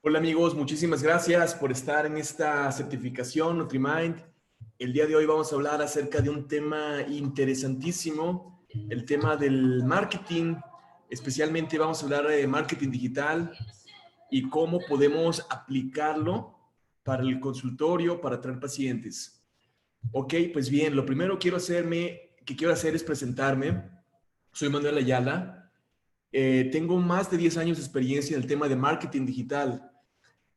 Hola amigos, muchísimas gracias por estar en esta certificación NutriMind. El día de hoy vamos a hablar acerca de un tema interesantísimo, el tema del marketing. Especialmente vamos a hablar de marketing digital y cómo podemos aplicarlo para el consultorio, para atraer pacientes. Ok, pues bien, lo primero que quiero hacer es presentarme. Soy Manuel Ayala. Tengo más de 10 años de experiencia en el tema de marketing digital.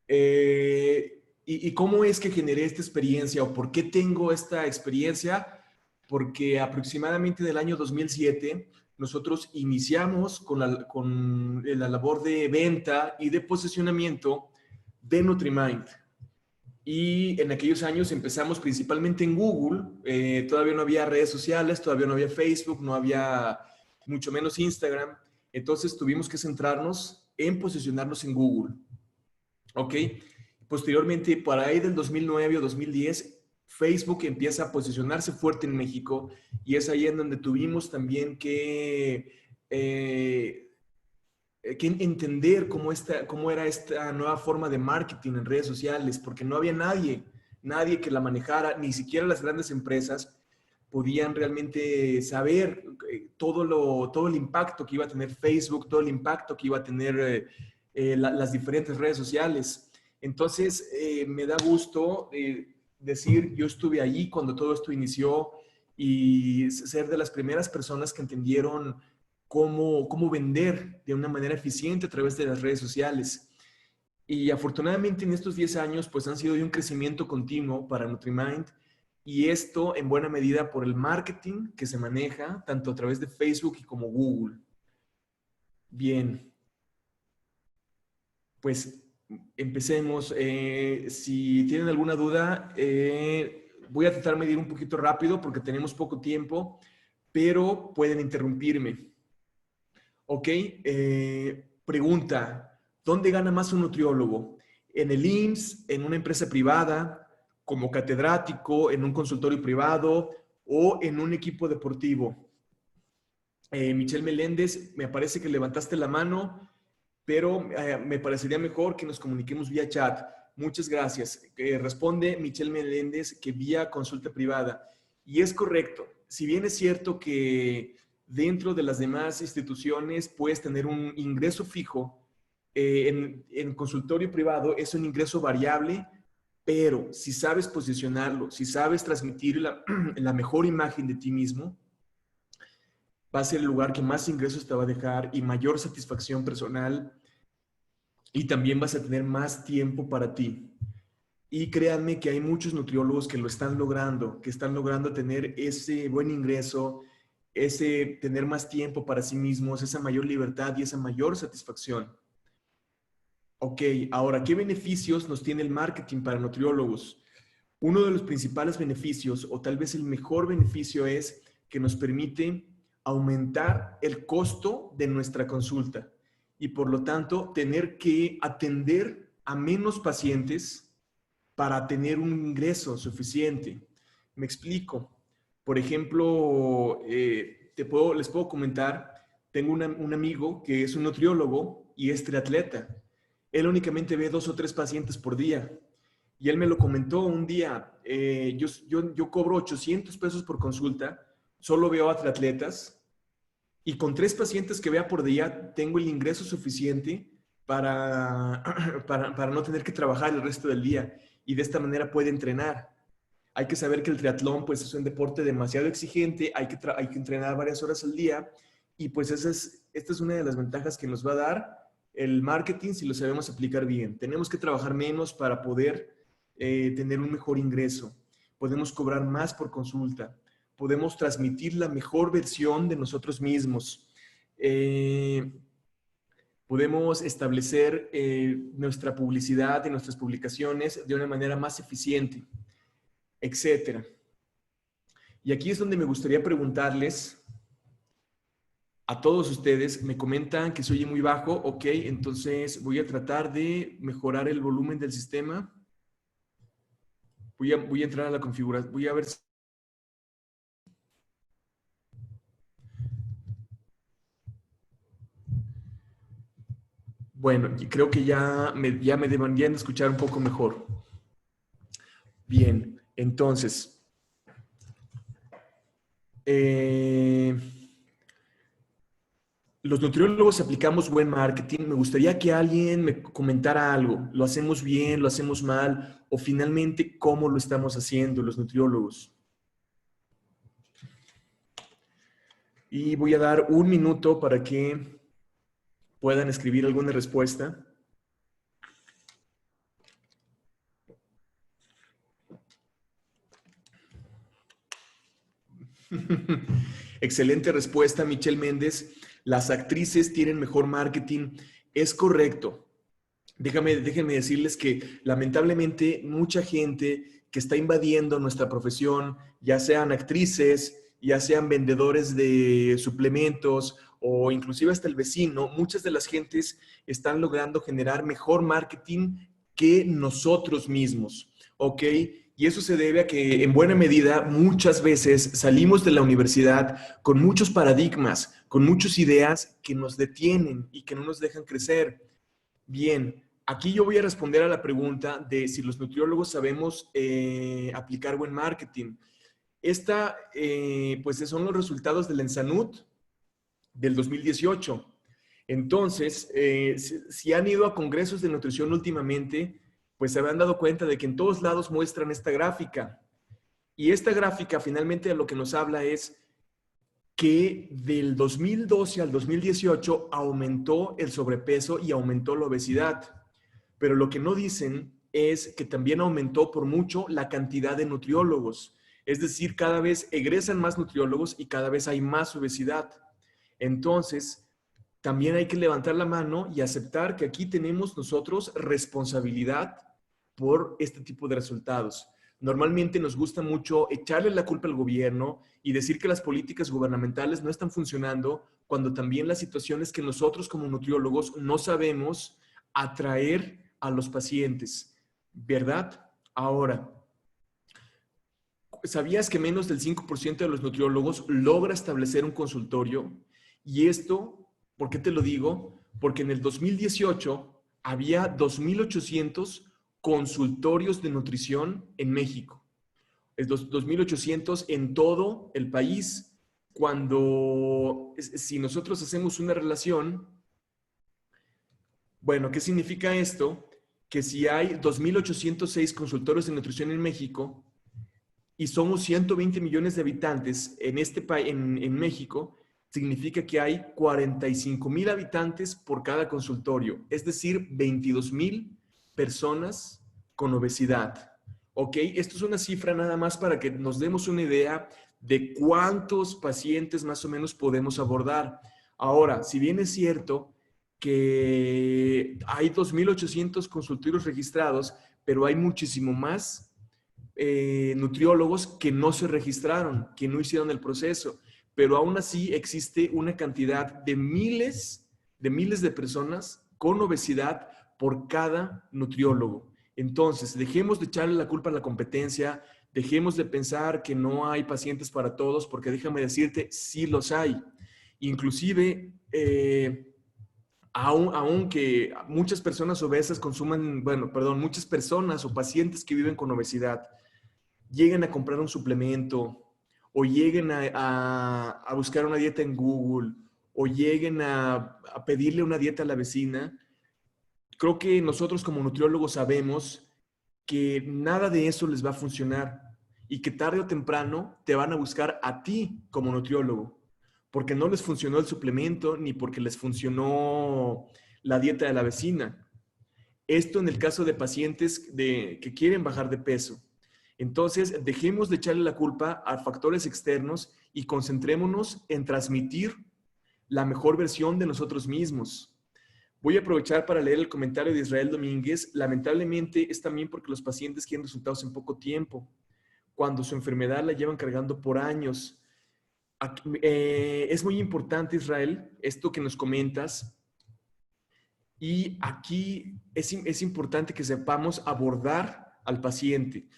¿Y cómo es que generé esta experiencia o por qué tengo esta experiencia? Porque aproximadamente del año 2007 nosotros iniciamos con la labor de venta y de posicionamiento de NutriMind. Y en aquellos años empezamos principalmente en Google. Todavía no había redes sociales, todavía no había Facebook, no había mucho menos Instagram. Entonces tuvimos que centrarnos en posicionarnos en Google. ¿Ok? Posteriormente, para ahí del 2009 o 2010, Facebook empieza a posicionarse fuerte en México y es ahí en donde tuvimos también que entender cómo era esta nueva forma de marketing en redes sociales, porque no había nadie que la manejara, ni siquiera las grandes empresas podían realmente saber todo el impacto que iba a tener Facebook, todo el impacto que iba a tener las diferentes redes sociales. Entonces, me da gusto decir, yo estuve allí cuando todo esto inició y ser de las primeras personas que entendieron cómo vender de una manera eficiente a través de las redes sociales. Y afortunadamente en estos 10 años pues han sido de un crecimiento continuo para NutriMind, y esto en buena medida por el marketing que se maneja tanto a través de Facebook y como Google. Bien, pues empecemos. Si tienen alguna duda, voy a tratar de ir un poquito rápido porque tenemos poco tiempo, pero pueden interrumpirme. Ok, pregunta, ¿dónde gana más un nutriólogo? ¿En el IMSS, en una empresa privada, como catedrático, en un consultorio privado o en un equipo deportivo? Michelle Meléndez, me parece que levantaste la mano, pero me parecería mejor que nos comuniquemos vía chat. Muchas gracias. Responde Michelle Meléndez que vía consulta privada. Y es correcto. Si bien es cierto que dentro de las demás instituciones puedes tener un ingreso fijo, en consultorio privado es un ingreso variable, pero si sabes posicionarlo, si sabes transmitir la mejor imagen de ti mismo, va a ser el lugar que más ingresos te va a dejar y mayor satisfacción personal, y también vas a tener más tiempo para ti. Y créanme que hay muchos nutriólogos que lo están logrando, que están logrando tener ese buen ingreso, ese tener más tiempo para sí mismos, esa mayor libertad y esa mayor satisfacción. Ok, ahora, ¿qué beneficios nos tiene el marketing para nutriólogos? Uno de los principales beneficios, o tal vez el mejor beneficio, es que nos permite aumentar el costo de nuestra consulta y por lo tanto tener que atender a menos pacientes para tener un ingreso suficiente. Me explico. Por ejemplo, les puedo comentar, tengo un amigo que es un nutriólogo y es triatleta. Él únicamente ve 2 o 3 pacientes por día. Y él me lo comentó un día. Yo cobro 800 pesos por consulta, solo veo a triatletas, y con 3 pacientes que vea por día tengo el ingreso suficiente para, para no tener que trabajar el resto del día, y de esta manera puede entrenar. Hay que saber que el triatlón pues es un deporte demasiado exigente, hay que entrenar varias horas al día, y pues esta es una de las ventajas que nos va a dar el marketing si lo sabemos aplicar bien. Tenemos que trabajar menos para poder tener un mejor ingreso. Podemos cobrar más por consulta. Podemos transmitir la mejor versión de nosotros mismos. Podemos establecer nuestra publicidad y nuestras publicaciones de una manera más eficiente, etcétera. Y aquí es donde me gustaría preguntarles a todos ustedes. Me comentan que se oye muy bajo. Ok, entonces voy a tratar de mejorar el volumen del sistema. Voy a entrar a la configuración. Voy a ver si... Bueno, creo que ya me deberían de escuchar un poco mejor. Bien, entonces, los nutriólogos aplicamos buen marketing. Me gustaría que alguien me comentara algo. ¿Lo hacemos bien? ¿Lo hacemos mal? O finalmente, ¿cómo lo estamos haciendo los nutriólogos? Y voy a dar un minuto para que puedan escribir alguna respuesta. Excelente respuesta, Michelle Méndez. Las actrices tienen mejor marketing. Es correcto. Déjenme decirles que lamentablemente mucha gente que está invadiendo nuestra profesión, ya sean actrices, ya sean vendedores de suplementos o inclusive hasta el vecino, muchas de las gentes están logrando generar mejor marketing que nosotros mismos, ¿ok? Y eso se debe a que en buena medida muchas veces salimos de la universidad con muchos paradigmas, con muchas ideas que nos detienen y que no nos dejan crecer. Bien, aquí yo voy a responder a la pregunta de si los nutriólogos sabemos aplicar buen marketing. Pues son los resultados del ENSANUD del 2018. Entonces, si han ido a congresos de nutrición últimamente, pues se habrán dado cuenta de que en todos lados muestran esta gráfica. Y esta gráfica finalmente de lo que nos habla es que del 2012 al 2018 aumentó el sobrepeso y aumentó la obesidad. Pero lo que no dicen es que también aumentó por mucho la cantidad de nutriólogos. Es decir, cada vez egresan más nutriólogos y cada vez hay más obesidad. Entonces, también hay que levantar la mano y aceptar que aquí tenemos nosotros responsabilidad por este tipo de resultados. Normalmente nos gusta mucho echarle la culpa al gobierno y decir que las políticas gubernamentales no están funcionando, cuando también la situación es que nosotros como nutriólogos no sabemos atraer a los pacientes, ¿verdad? Ahora, ¿sabías que menos del 5% de los nutriólogos logra establecer un consultorio? Y esto, ¿por qué te lo digo? Porque en el 2018 había 2,800 consultorios de nutrición en México. Es 2,800 en todo el país. Cuando, si nosotros hacemos una relación, bueno, ¿qué significa esto? Que si hay 2,806 consultorios de nutrición en México y somos 120 millones de habitantes en México, significa que hay 45,000 habitantes por cada consultorio, es decir, 22,000 personas con obesidad. ¿Ok? Esto es una cifra nada más para que nos demos una idea de cuántos pacientes más o menos podemos abordar. Ahora, si bien es cierto que hay 2,800 consultorios registrados, pero hay muchísimo más nutriólogos que no se registraron, que no hicieron el proceso, pero aún así existe una cantidad de miles de personas con obesidad por cada nutriólogo. Entonces, dejemos de echarle la culpa a la competencia, dejemos de pensar que no hay pacientes para todos, porque déjame decirte, sí los hay. Inclusive, aunque muchas personas obesas consuman, bueno, perdón, muchas personas o pacientes que viven con obesidad lleguen a comprar un suplemento o lleguen a buscar una dieta en Google o lleguen a pedirle una dieta a la vecina, creo que nosotros como nutriólogos sabemos que nada de eso les va a funcionar y que tarde o temprano te van a buscar a ti como nutriólogo, porque no les funcionó el suplemento ni porque les funcionó la dieta de la vecina. Esto en el caso de pacientes que quieren bajar de peso. Entonces, dejemos de echarle la culpa a factores externos y concentrémonos en transmitir la mejor versión de nosotros mismos. Voy a aprovechar para leer el comentario de Israel Domínguez. Lamentablemente es también porque los pacientes quieren resultados en poco tiempo, cuando su enfermedad la llevan cargando por años. Es muy importante, Israel, esto que nos comentas. Y aquí es importante que sepamos abordar al paciente.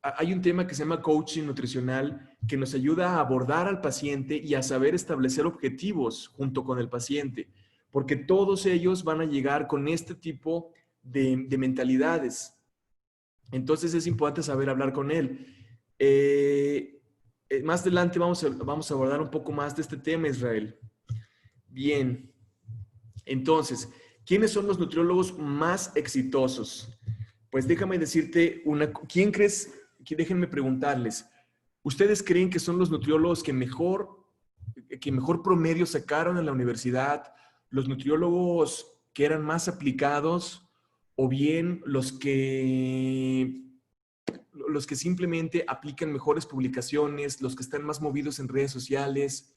Hay un tema que se llama coaching nutricional que nos ayuda a abordar al paciente y a saber establecer objetivos junto con el paciente, porque todos ellos van a llegar con este tipo de mentalidades. Entonces es importante saber hablar con él. Más adelante vamos a abordar un poco más de este tema, Israel. Bien, entonces, ¿quiénes son los nutriólogos más exitosos? Pues déjame decirte ¿quién crees? Déjenme preguntarles, ¿ustedes creen que son los nutriólogos que mejor promedio sacaron en la universidad, los nutriólogos que eran más aplicados, o bien los que simplemente aplican mejores publicaciones, los que están más movidos en redes sociales?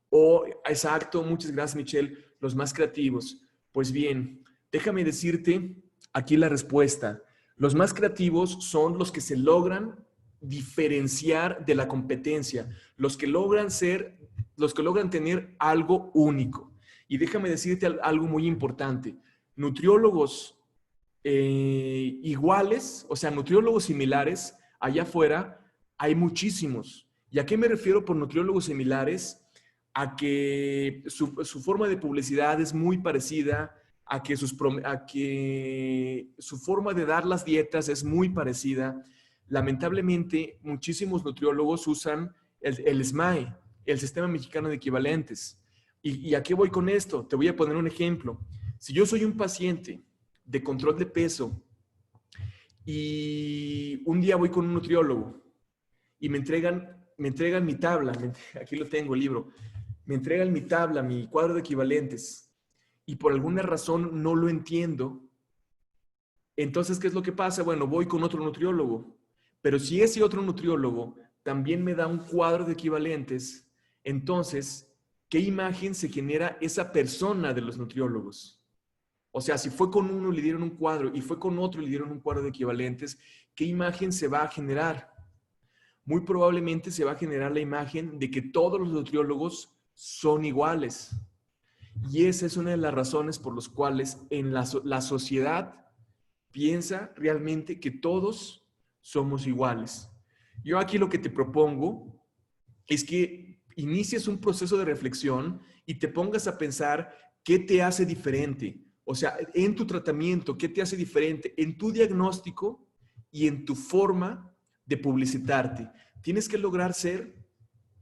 O, exacto, muchas gracias, Michelle, los más creativos. Pues bien, déjame decirte aquí la respuesta. Los más creativos son los que se logran diferenciar de la competencia, los que logran tener algo único. Y déjame decirte algo muy importante. Nutriólogos iguales, o sea, nutriólogos similares, allá afuera hay muchísimos. ¿Y a qué me refiero por nutriólogos similares? A que su forma de publicidad es muy parecida, a que su forma de dar las dietas es muy parecida. Lamentablemente, muchísimos nutriólogos usan el SMAE, el Sistema Mexicano de Equivalentes. ¿Y a qué voy con esto? Te voy a poner un ejemplo. Si yo soy un paciente de control de peso y un día voy con un nutriólogo y me entregan mi tabla, aquí lo tengo, el libro, me entregan mi tabla, mi cuadro de equivalentes, y por alguna razón no lo entiendo, Entonces, ¿qué es lo que pasa? Bueno, voy con otro nutriólogo, pero si ese otro nutriólogo también me da un cuadro de equivalentes, entonces, ¿qué imagen se genera esa persona de los nutriólogos? O sea, si fue con uno le dieron un cuadro y fue con otro le dieron un cuadro de equivalentes, ¿qué imagen se va a generar? Muy probablemente se va a generar la imagen de que todos los nutriólogos son iguales. Y esa es una de las razones por las cuales en la sociedad piensa realmente que todos somos iguales. Yo aquí lo que te propongo es que inicies un proceso de reflexión y te pongas a pensar qué te hace diferente. O sea, en tu tratamiento, qué te hace diferente, en tu diagnóstico y en tu forma de publicitarte. Tienes que lograr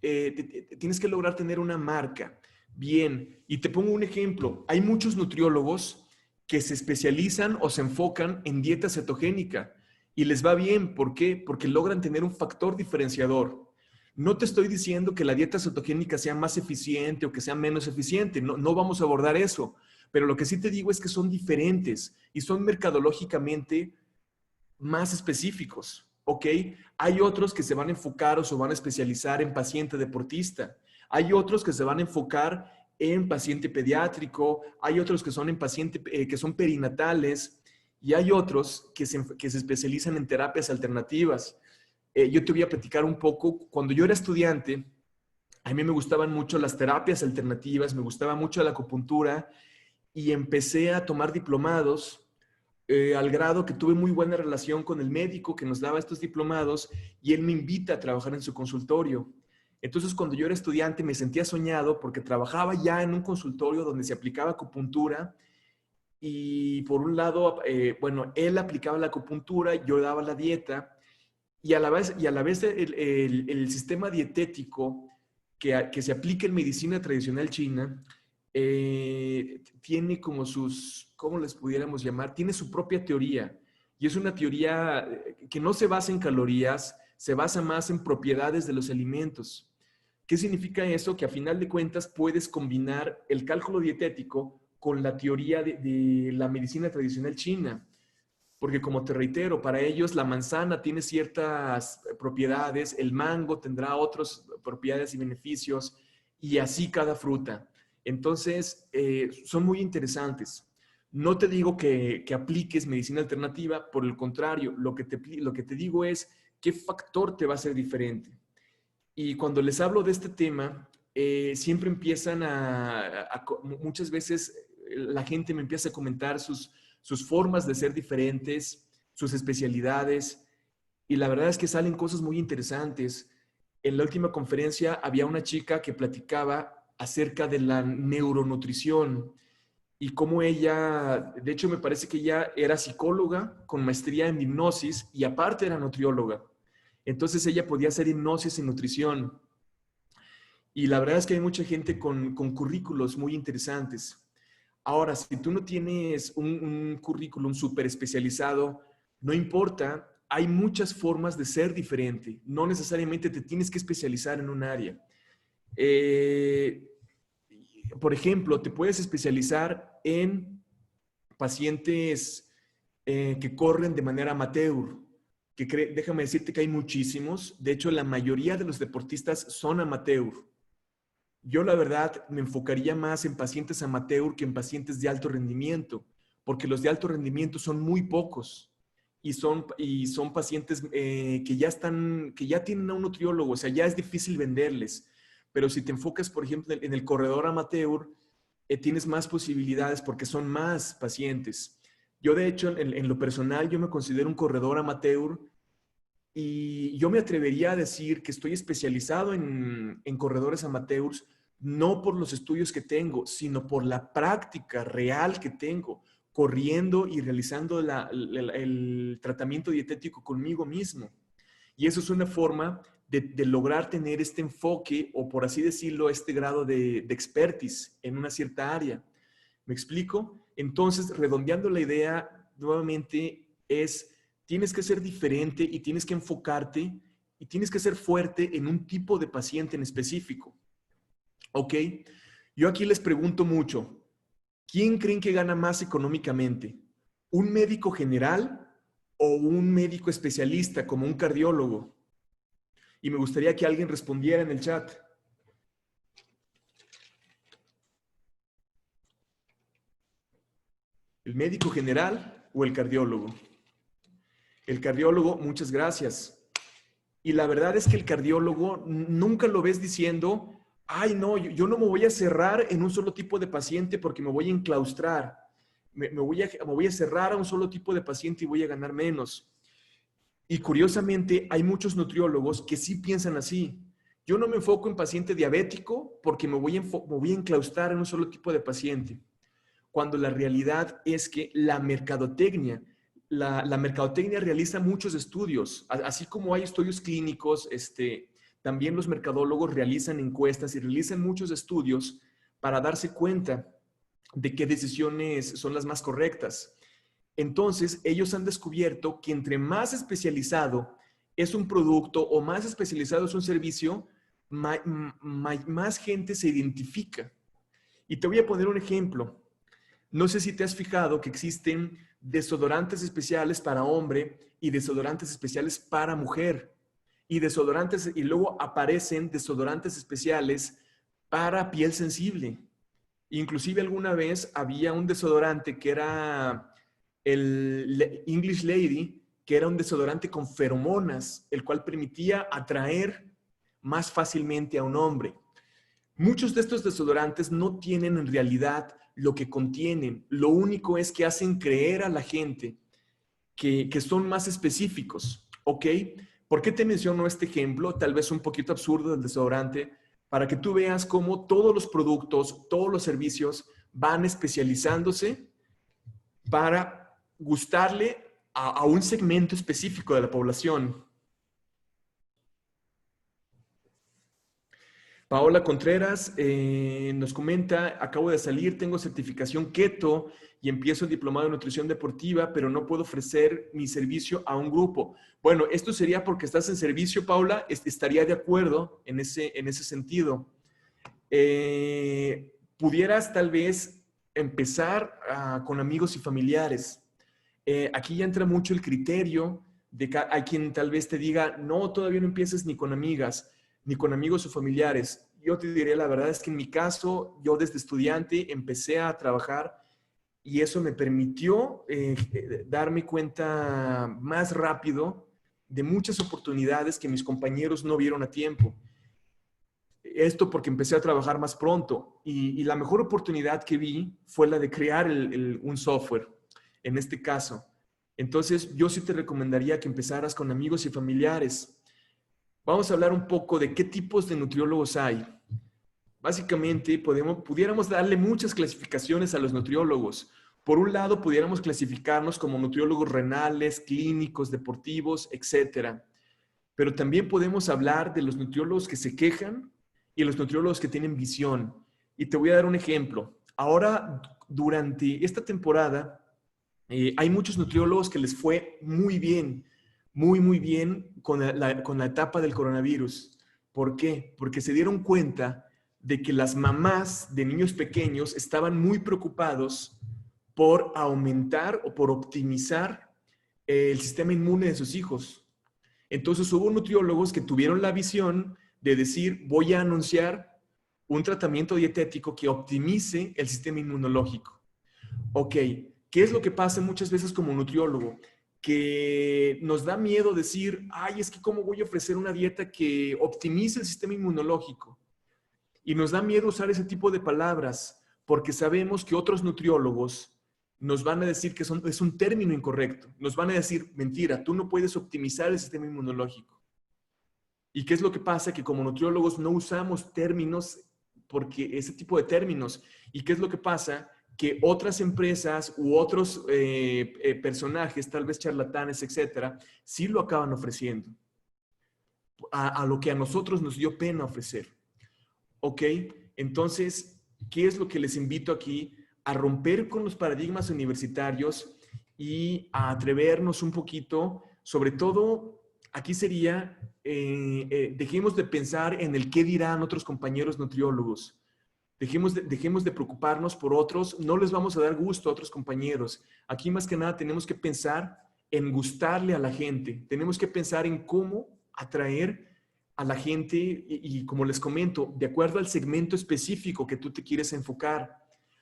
tienes que lograr tener una marca. Bien, y te pongo un ejemplo. Hay muchos nutriólogos que se especializan o se enfocan en dieta cetogénica y les va bien. ¿Por qué? Porque logran tener un factor diferenciador. No te estoy diciendo que la dieta cetogénica sea más eficiente o que sea menos eficiente, no, no vamos a abordar eso, pero lo que sí te digo es que son diferentes y son mercadológicamente más específicos, ¿ok? Hay otros que se van a enfocar o se van a especializar en paciente deportista, hay otros que se van a enfocar en paciente pediátrico, hay otros que son en paciente que son perinatales y hay otros que se especializan en terapias alternativas. Yo te voy a platicar un poco. Cuando yo era estudiante, a mí me gustaban mucho las terapias alternativas, me gustaba mucho la acupuntura y empecé a tomar diplomados al grado que tuve muy buena relación con el médico que nos daba estos diplomados y él me invita a trabajar en su consultorio. Entonces, cuando yo era estudiante me sentía soñado porque trabajaba ya en un consultorio donde se aplicaba acupuntura y por un lado, bueno, él aplicaba la acupuntura, yo daba la dieta y a la vez el sistema dietético que se aplica en medicina tradicional china tiene como sus, ¿cómo les pudiéramos llamar? Tiene su propia teoría. Y es una teoría que no se basa en calorías, se basa más en propiedades de los alimentos. ¿Qué significa eso? Que a final de cuentas puedes combinar el cálculo dietético con la teoría de la medicina tradicional china. Porque como te reitero, para ellos la manzana tiene ciertas propiedades, el mango tendrá otras propiedades y beneficios, y así cada fruta. Entonces, son muy interesantes. No te digo que apliques medicina alternativa, por el contrario, lo que te digo es qué factor te va a hacer diferente. Y cuando les hablo de este tema, siempre empiezan muchas veces la gente me empieza a comentar sus formas de ser diferentes, sus especialidades, y la verdad es que salen cosas muy interesantes. En la última conferencia había una chica que platicaba acerca de la neuronutrición y cómo ella, de hecho me parece que ella era psicóloga con maestría en hipnosis y aparte era nutrióloga. Entonces ella podía hacer hipnosis y nutrición. Y la verdad es que hay mucha gente con currículos muy interesantes. Ahora, si tú no tienes un currículum súper especializado, no importa, hay muchas formas de ser diferente. No necesariamente te tienes que especializar en un área. Eh, por ejemplo, te puedes especializar en pacientes que corren de manera amateur, déjame decirte que hay muchísimos. De hecho, la mayoría de los deportistas son amateur. Yo la verdad me enfocaría más en pacientes amateur que en pacientes de alto rendimiento, porque los de alto rendimiento son muy pocos y son pacientes que ya tienen a un nutriólogo, o sea, ya es difícil venderles. Pero si te enfocas, por ejemplo, en el corredor amateur, tienes más posibilidades porque son más pacientes. Yo, de hecho, en lo personal, yo me considero un corredor amateur y yo me atrevería a decir que estoy especializado en corredores amateurs, no por los estudios que tengo, sino por la práctica real que tengo, corriendo y realizando el tratamiento dietético conmigo mismo. Y eso es una forma de lograr tener este enfoque o, por así decirlo, este grado de expertise en una cierta área. ¿Me explico? Entonces, redondeando la idea, nuevamente es, tienes que ser diferente y tienes que enfocarte y tienes que ser fuerte en un tipo de paciente en específico. ¿Ok? Yo aquí les pregunto mucho, ¿quién creen que gana más económicamente? ¿Un médico general o un médico especialista como un cardiólogo? Y me gustaría que alguien respondiera en el chat. ¿El médico general o el cardiólogo? El cardiólogo, muchas gracias. Y la verdad es que el cardiólogo nunca lo ves diciendo, ay no, yo no me voy a cerrar en un solo tipo de paciente porque me voy a enclaustrar. Me voy a cerrar a un solo tipo de paciente y voy a ganar menos. Y curiosamente, hay muchos nutriólogos que sí piensan así. Yo no me enfoco en paciente diabético porque me voy a enclaustrar en un solo tipo de paciente. Cuando la realidad es que la mercadotecnia realiza muchos estudios, así como hay estudios clínicos, también los mercadólogos realizan encuestas y realizan muchos estudios para darse cuenta de qué decisiones son las más correctas. Entonces, ellos han descubierto que entre más especializado es un producto o más especializado es un servicio, más gente se identifica. Y te voy a poner un ejemplo. No sé si te has fijado que existen desodorantes especiales para hombre y desodorantes especiales para mujer. Y luego aparecen desodorantes especiales para piel sensible. Inclusive alguna vez había un desodorante que era el English Lady, que era un desodorante con feromonas, el cual permitía atraer más fácilmente a un hombre. Muchos de estos desodorantes no tienen en realidad lo que contienen. Lo único es que hacen creer a la gente que son más específicos, ¿ok? ¿Por qué te menciono este ejemplo? Tal vez un poquito absurdo del desodorante, para que tú veas cómo todos los productos, todos los servicios van especializándose para gustarle a un segmento específico de la población. Paola Contreras nos comenta, acabo de salir, tengo certificación keto y empiezo el diplomado de nutrición deportiva, pero no puedo ofrecer mi servicio a un grupo. Bueno, esto sería porque estás en servicio, Paula, estaría de acuerdo en ese sentido. Pudieras tal vez empezar con amigos y familiares. Aquí ya entra mucho el criterio de que hay quien tal vez te diga, no, todavía no empieces ni con amigas, ni con amigos o familiares. Yo te diré, la verdad es que en mi caso, yo desde estudiante empecé a trabajar y eso me permitió darme cuenta más rápido de muchas oportunidades que mis compañeros no vieron a tiempo. Esto porque empecé a trabajar más pronto y la mejor oportunidad que vi fue la de crear un software, en este caso. Entonces, yo sí te recomendaría que empezaras con amigos y familiares. Vamos a hablar un poco de qué tipos de nutriólogos hay. Básicamente, pudiéramos darle muchas clasificaciones a los nutriólogos. Por un lado, pudiéramos clasificarnos como nutriólogos renales, clínicos, deportivos, etc. Pero también podemos hablar de los nutriólogos que se quejan y los nutriólogos que tienen visión. Y te voy a dar un ejemplo. Ahora, durante esta temporada, hay muchos nutriólogos que les fue muy bien, muy bien con la etapa del coronavirus. ¿Por qué? Porque se dieron cuenta de que las mamás de niños pequeños estaban muy preocupados por aumentar o por optimizar el sistema inmune de sus hijos. Entonces hubo nutriólogos que tuvieron la visión de decir, voy a anunciar un tratamiento dietético que optimice el sistema inmunológico. Ok, ¿qué es lo que pasa muchas veces como nutriólogo? Que nos da miedo decir, ay, es que cómo voy a ofrecer una dieta que optimice el sistema inmunológico. Y nos da miedo usar ese tipo de palabras porque sabemos que otros nutriólogos nos van a decir que es un término incorrecto. Nos van a decir, mentira, tú no puedes optimizar el sistema inmunológico. ¿Y qué es lo que pasa? Que como nutriólogos no usamos términos porque ese tipo de términos. ¿Y qué es lo que pasa? Que otras empresas u otros personajes, tal vez charlatanes, etcétera, sí lo acaban ofreciendo. A lo que a nosotros nos dio pena ofrecer. ¿Ok? Entonces, ¿qué es lo que les invito aquí? A romper con los paradigmas universitarios y a atrevernos un poquito, sobre todo, aquí sería, dejemos de pensar en el qué dirán otros compañeros nutriólogos. Dejemos de preocuparnos por otros. No les vamos a dar gusto a otros compañeros. Aquí más que nada tenemos que pensar en gustarle a la gente. Tenemos que pensar en cómo atraer a la gente y como les comento, de acuerdo al segmento específico que tú te quieres enfocar.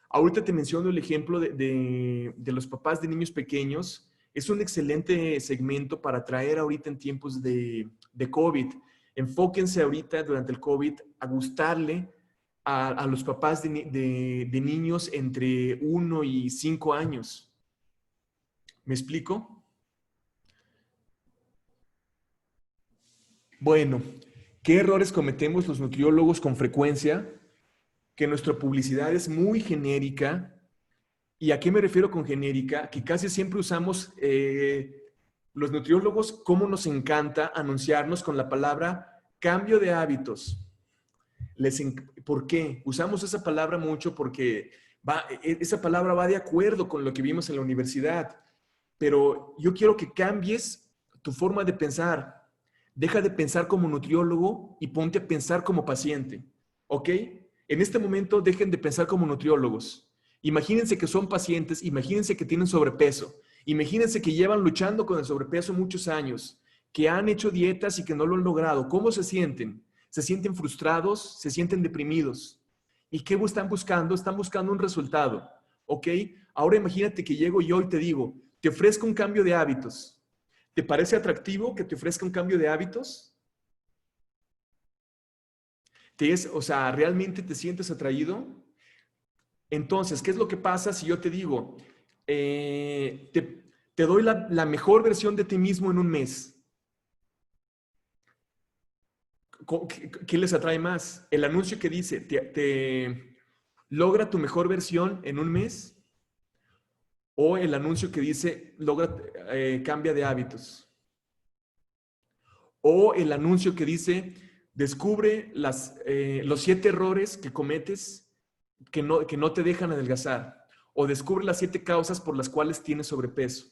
Ahorita te menciono el ejemplo de los papás de niños pequeños. Es un excelente segmento para atraer ahorita en tiempos de COVID. Enfóquense ahorita durante el COVID a gustarle a los papás de niños entre 1 y 5 años. ¿Me explico? Bueno, ¿qué errores cometemos los nutriólogos con frecuencia? Que nuestra publicidad es muy genérica. ¿Y a qué me refiero con genérica? Que casi siempre usamos los nutriólogos, cómo nos encanta anunciarnos con la palabra cambio de hábitos. ¿Por qué? Usamos esa palabra mucho porque esa palabra va de acuerdo con lo que vimos en la universidad. Pero yo quiero que cambies tu forma de pensar. Deja de pensar como nutriólogo y ponte a pensar como paciente. ¿Ok? En este momento dejen de pensar como nutriólogos. Imagínense que son pacientes, imagínense que tienen sobrepeso, imagínense que llevan luchando con el sobrepeso muchos años, que han hecho dietas y que no lo han logrado. ¿Cómo se sienten? ¿Se sienten frustrados? ¿Se sienten deprimidos? ¿Y qué están buscando? Están buscando un resultado. ¿Ok? Ahora imagínate que llego yo y te digo, te ofrezco un cambio de hábitos. ¿Te parece atractivo que te ofrezca un cambio de hábitos? O sea, ¿realmente te sientes atraído? Entonces, ¿qué es lo que pasa si yo te digo, te doy la mejor versión de ti mismo en un mes? ¿Qué les atrae más? ¿El anuncio que dice, te logra tu mejor versión en un mes? ¿O el anuncio que dice, cambia de hábitos? ¿O el anuncio que dice, descubre los 7 errores que cometes que no te dejan adelgazar? O descubre las 7 causas por las cuales tienes sobrepeso.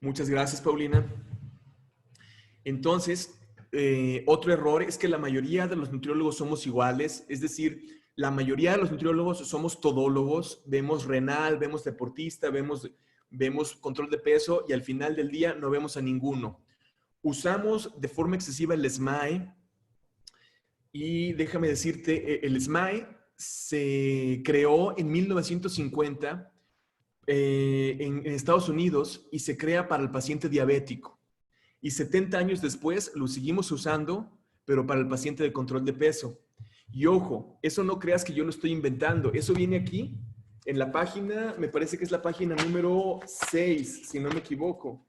Muchas gracias, Paulina. Entonces, otro error es que la mayoría de los nutriólogos somos iguales, es decir, la mayoría de los nutriólogos somos todólogos, vemos renal, vemos deportista, vemos control de peso y al final del día no vemos a ninguno. Usamos de forma excesiva el SMAE y déjame decirte, el SMAE se creó en 1950 en Estados Unidos y se crea para el paciente diabético. Y 70 años después lo seguimos usando, pero para el paciente de control de peso. Y ojo, eso no creas que yo lo estoy inventando. Eso viene aquí en la página, me parece que es la página número 6, si no me equivoco.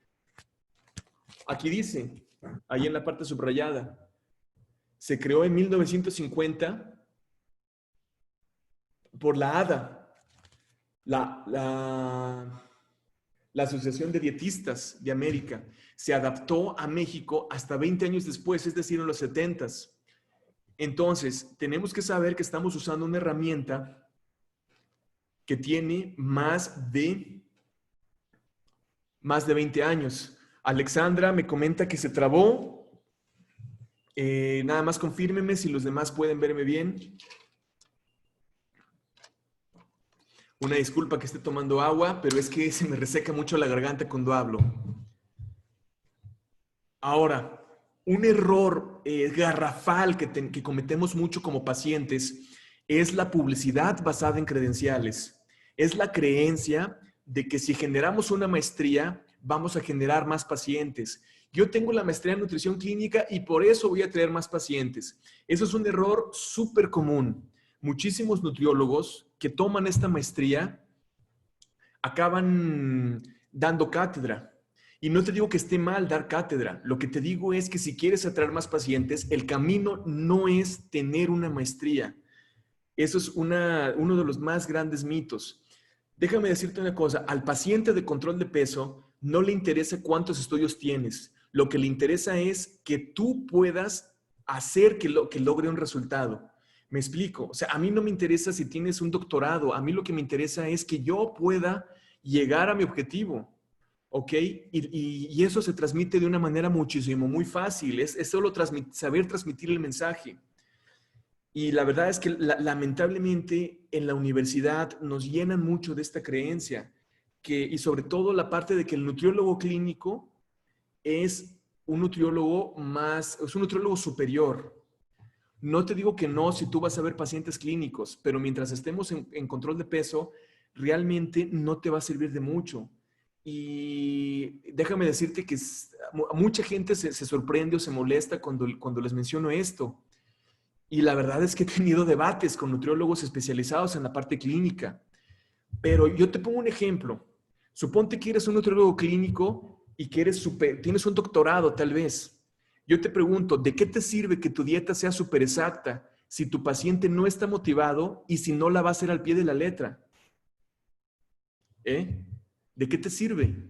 Aquí dice, ahí en la parte subrayada. Se creó en 1950 por la ADA, la Asociación de Dietistas de América. Se adaptó a México hasta 20 años después, es decir, en los 70s. Entonces, tenemos que saber que estamos usando una herramienta que tiene más de 20 años. Alexandra me comenta que se trabó. Nada más confírmeme si los demás pueden verme bien. Una disculpa que esté tomando agua, pero es que se me reseca mucho la garganta cuando hablo. Ahora, un error garrafal que cometemos mucho como pacientes es la publicidad basada en credenciales. Es la creencia de que si generamos una maestría, vamos a generar más pacientes. Yo tengo la maestría en nutrición clínica y por eso voy a traer más pacientes. Eso es un error súper común. Muchísimos nutriólogos que toman esta maestría acaban dando cátedra. Y no te digo que esté mal dar cátedra. Lo que te digo es que si quieres atraer más pacientes, el camino no es tener una maestría. Eso es uno de los más grandes mitos. Déjame decirte una cosa. Al paciente de control de peso no le interesa cuántos estudios tienes. Lo que le interesa es que tú puedas hacer que logre un resultado. ¿Me explico? O sea, a mí no me interesa si tienes un doctorado. A mí lo que me interesa es que yo pueda llegar a mi objetivo. ¿ok? Y eso se transmite de una manera muchísimo, muy fácil. Es solo saber transmitir el mensaje. Y la verdad es que lamentablemente en la universidad nos llenan mucho de esta creencia, y sobre todo la parte de que el nutriólogo clínico es es un nutriólogo superior. No te digo que no si tú vas a ver pacientes clínicos, pero mientras estemos en control de peso, realmente no te va a servir de mucho. Y déjame decirte que mucha gente se sorprende o se molesta cuando les menciono esto. Y la verdad es que he tenido debates con nutriólogos especializados en la parte clínica. Pero yo te pongo un ejemplo. Suponte que eres un nutriólogo clínico y que tienes un doctorado tal vez. Yo te pregunto, ¿de qué te sirve que tu dieta sea súper exacta si tu paciente no está motivado y si no la va a hacer al pie de la letra? ¿Eh? ¿De qué te sirve?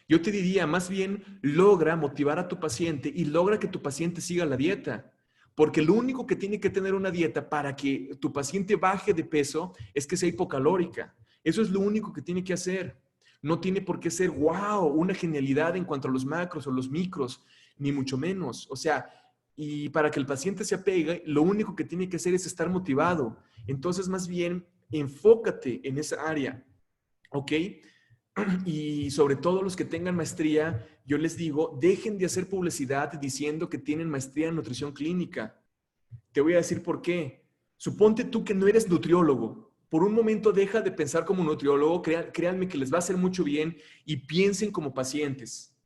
Yo te diría, más bien, logra motivar a tu paciente y logra que tu paciente siga la dieta. Porque lo único que tiene que tener una dieta para que tu paciente baje de peso es que sea hipocalórica. Eso es lo único que tiene que hacer. No tiene por qué ser, wow, una genialidad en cuanto a los macros o los micros, ni mucho menos. O sea, y para que el paciente se apegue, lo único que tiene que hacer es estar motivado. Entonces, más bien, enfócate en esa área, ¿ok? Y sobre todo los que tengan maestría, yo les digo, dejen de hacer publicidad diciendo que tienen maestría en nutrición clínica. Te voy a decir por qué. Suponte tú que no eres nutriólogo. Por un momento deja de pensar como nutriólogo, créanme que les va a hacer mucho bien y piensen como pacientes.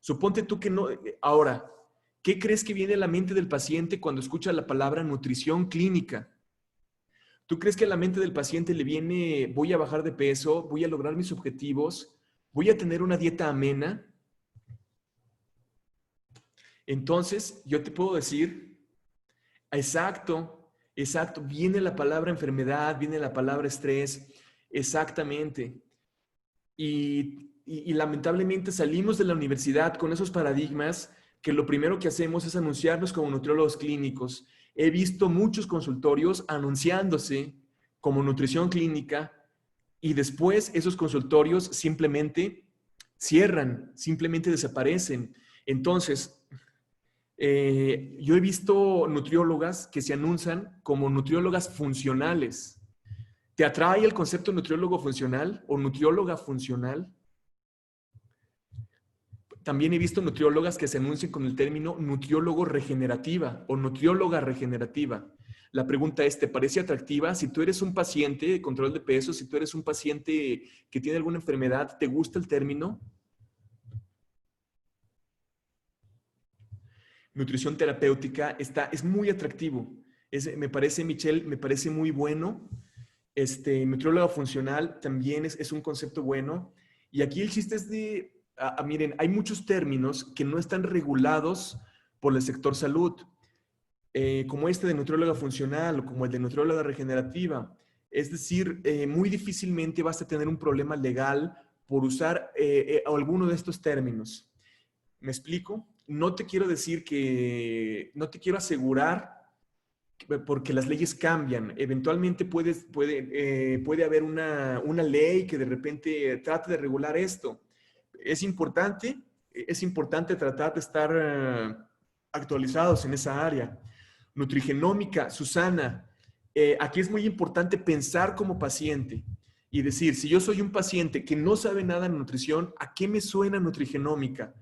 Suponte tú que no. Ahora, ¿qué crees que viene a la mente del paciente cuando escucha la palabra nutrición clínica? ¿Tú crees que a la mente del paciente le viene, voy a bajar de peso, voy a lograr mis objetivos, voy a tener una dieta amena? Entonces, yo te puedo decir, exacto, exacto, viene la palabra enfermedad, viene la palabra estrés, exactamente. Y lamentablemente salimos de la universidad con esos paradigmas que lo primero que hacemos es anunciarnos como nutriólogos clínicos. He visto muchos consultorios anunciándose como nutrición clínica y después esos consultorios simplemente cierran, simplemente desaparecen. Entonces, yo he visto nutriólogas que se anuncian como nutriólogas funcionales. ¿Te atrae el concepto nutriólogo funcional o nutrióloga funcional? También he visto nutriólogas que se anuncian con el término nutriólogo regenerativa o nutrióloga regenerativa. La pregunta es, ¿te parece atractiva? Si tú eres un paciente de control de peso, si tú eres un paciente que tiene alguna enfermedad, ¿te gusta el término? Nutrición terapéutica es muy atractivo. Me parece, Michelle, me parece muy bueno. Nutrióloga funcional también es un concepto bueno. Y aquí el chiste es miren, hay muchos términos que no están regulados por el sector salud, como este de nutrióloga funcional o como el de nutrióloga regenerativa. Es decir, muy difícilmente vas a tener un problema legal por usar alguno de estos términos. ¿Me explico? No te quiero decir no te quiero asegurar porque las leyes cambian. Eventualmente puede haber una ley que de repente trate de regular esto. Es importante tratar de estar actualizados en esa área. Nutrigenómica, Susana, aquí es muy importante pensar como paciente y decir, si yo soy un paciente que no sabe nada de nutrición, ¿a qué me suena nutrigenómica?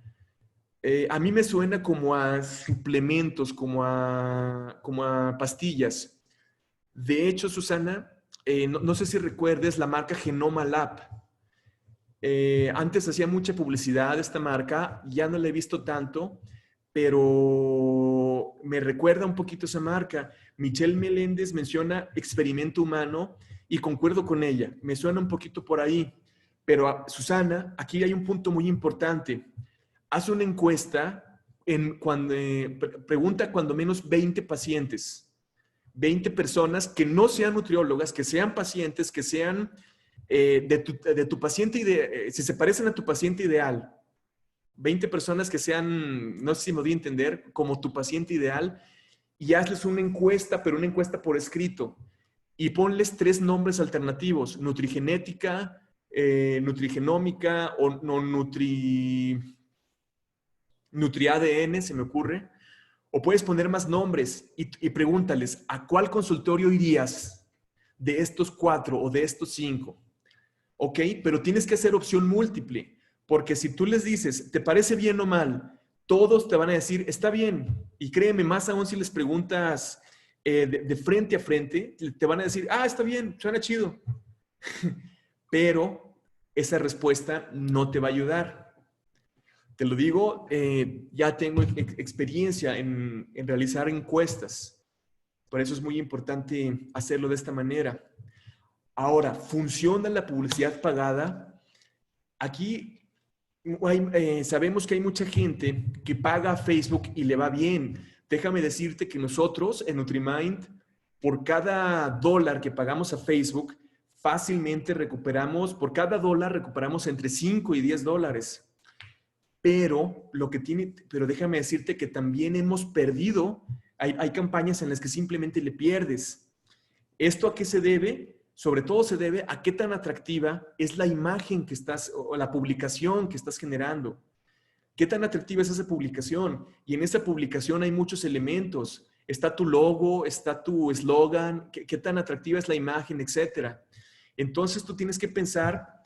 A mí me suena como a suplementos, como a pastillas. De hecho, Susana, no sé si recuerdes la marca Genoma Lab. Antes hacía mucha publicidad esta marca, ya no la he visto tanto, pero me recuerda un poquito esa marca. Michelle Meléndez menciona experimento humano y concuerdo con ella. Me suena un poquito por ahí. Pero Susana, aquí hay un punto muy importante. Haz una encuesta, pregunta cuando menos 20 pacientes, 20 personas que no sean nutriólogas, que sean pacientes, que sean de tu paciente, si se parecen a tu paciente ideal, 20 personas que sean, no sé si me voy a entender, como tu paciente ideal, y hazles una encuesta, pero una encuesta por escrito, y ponles 3 nombres alternativos: nutrigenética, nutrigenómica o no NutriADN, se me ocurre. O puedes poner más nombres y pregúntales, ¿a cuál consultorio irías de estos 4 o de estos 5? ¿Ok? Pero tienes que hacer opción múltiple, porque si tú les dices, ¿te parece bien o mal? Todos te van a decir, está bien. Y créeme, más aún si les preguntas de frente a frente, te van a decir, ah, está bien, suena chido. Pero esa respuesta no te va a ayudar. Te lo digo, ya tengo experiencia en realizar encuestas. Por eso es muy importante hacerlo de esta manera. Ahora, ¿funciona la publicidad pagada? Aquí sabemos que hay mucha gente que paga a Facebook y le va bien. Déjame decirte que nosotros en NutriMind, por cada dólar que pagamos a Facebook, fácilmente recuperamos, por cada dólar recuperamos entre 5 y 10 dólares. Pero déjame decirte que también hemos perdido, hay campañas en las que simplemente le pierdes. ¿Esto a qué se debe? Sobre todo se debe a qué tan atractiva es la imagen que estás, o la publicación que estás generando. ¿Qué tan atractiva es esa publicación? Y en esa publicación hay muchos elementos. Está tu logo, está tu eslogan, qué tan atractiva es la imagen, etcétera. Entonces tú tienes que pensar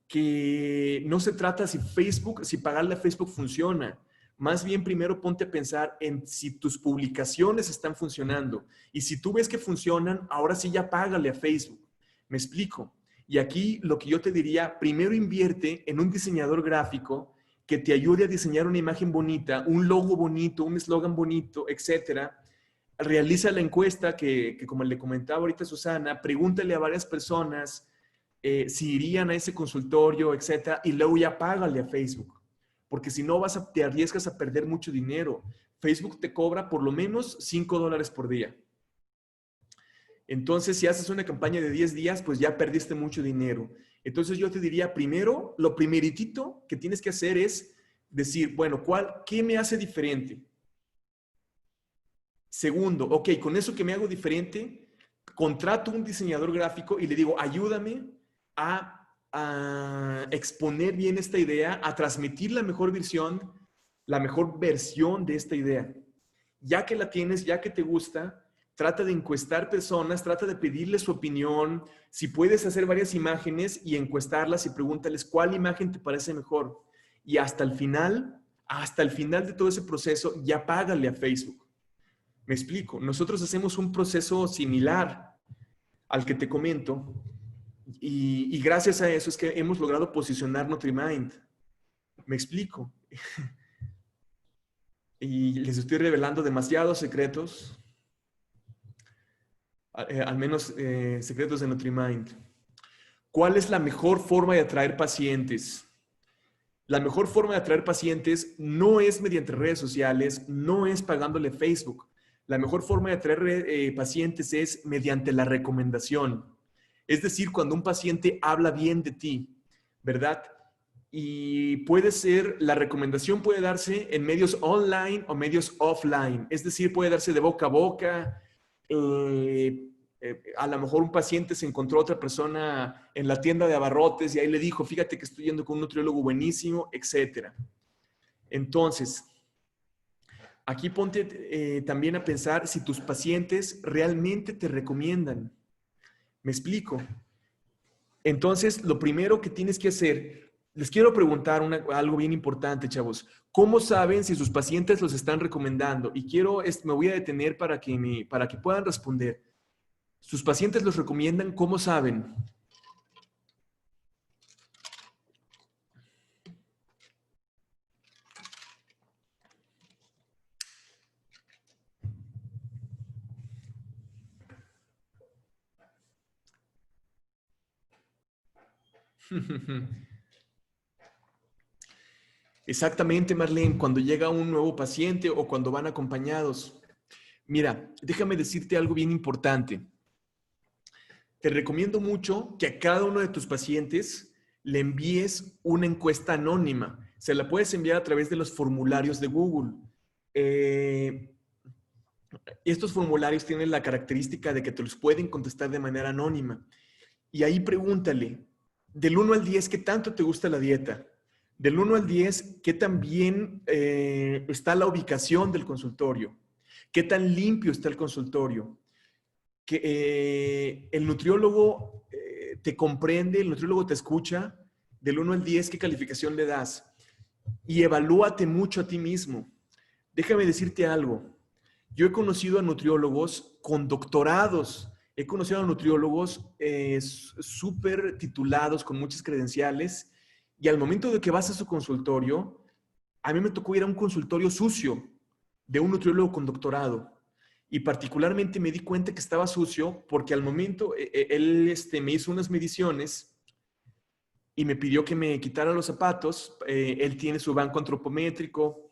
que no se trata si pagarle a Facebook funciona. Más bien primero ponte a pensar en si tus publicaciones están funcionando. Y si tú ves que funcionan, ahora sí ya págale a Facebook. ¿Me explico? Y aquí lo que yo te diría, primero invierte en un diseñador gráfico que te ayude a diseñar una imagen bonita, un logo bonito, un eslogan bonito, etcétera. Realiza la encuesta que como le comentaba ahorita Susana, pregúntale a varias personas si irían a ese consultorio, etcétera, y luego ya págale a Facebook. Porque si no te arriesgas a perder mucho dinero. Facebook te cobra por lo menos 5 dólares por día. Entonces, si haces una campaña de 10 días, pues ya perdiste mucho dinero. Entonces, yo te diría, primero, lo primeritito que tienes que hacer es decir, bueno, ¿qué me hace diferente? Segundo, ok, con eso que me hago diferente, contrato un diseñador gráfico y le digo, ayúdame a exponer bien esta idea, a transmitir la mejor versión de esta idea. Ya que la tienes, ya que te gusta, trata de encuestar personas, trata de pedirles su opinión. Si puedes hacer varias imágenes y encuestarlas y pregúntales cuál imagen te parece mejor. Y hasta el final de todo ese proceso, ya págale a Facebook. Me explico. Nosotros hacemos un proceso similar al que te comento y gracias a eso es que hemos logrado posicionar NutriMind. Me explico. Y les estoy revelando demasiados secretos, al menos secretos de NutriMind. ¿Cuál es la mejor forma de atraer pacientes? La mejor forma de atraer pacientes no es mediante redes sociales, no es pagándole Facebook. La mejor forma de atraer pacientes es mediante la recomendación. Es decir, cuando un paciente habla bien de ti, ¿verdad? Y la recomendación puede darse en medios online o medios offline. Es decir, puede darse de boca a boca. A lo mejor un paciente se encontró a otra persona en la tienda de abarrotes y ahí le dijo, fíjate que estoy yendo con un nutriólogo buenísimo, etcétera. Entonces, aquí ponte también a pensar si tus pacientes realmente te recomiendan. ¿Me explico? Entonces, lo primero que tienes que hacer, les quiero preguntar algo bien importante, chavos. ¿Cómo saben si sus pacientes los están recomendando? Y me voy a detener para que puedan responder. ¿Sus pacientes los recomiendan? ¿Cómo saben? Exactamente, Marlene, cuando llega un nuevo paciente o cuando van acompañados. Mira, déjame decirte algo bien importante. Te recomiendo mucho que a cada uno de tus pacientes le envíes una encuesta anónima. Se la puedes enviar a través de los formularios de Google. Estos formularios tienen la característica de que te los pueden contestar de manera anónima. Y ahí pregúntale, Del 1 al 10, ¿qué tanto te gusta la dieta? Del 1 al 10, ¿qué tan bien está la ubicación del consultorio? ¿Qué tan limpio está el consultorio? Que el nutriólogo te comprende, el nutriólogo te escucha. Del 1 al 10, ¿qué calificación le das? Y evalúate mucho a ti mismo. Déjame decirte algo. Yo he conocido a nutriólogos con doctorados, he conocido a nutriólogos súper titulados, con muchas credenciales, y al momento de que vas a su consultorio, a mí me tocó ir a un consultorio sucio de un nutriólogo con doctorado. Y particularmente me di cuenta que estaba sucio porque al momento él me hizo unas mediciones y me pidió que me quitara los zapatos. Él tiene su banco antropométrico.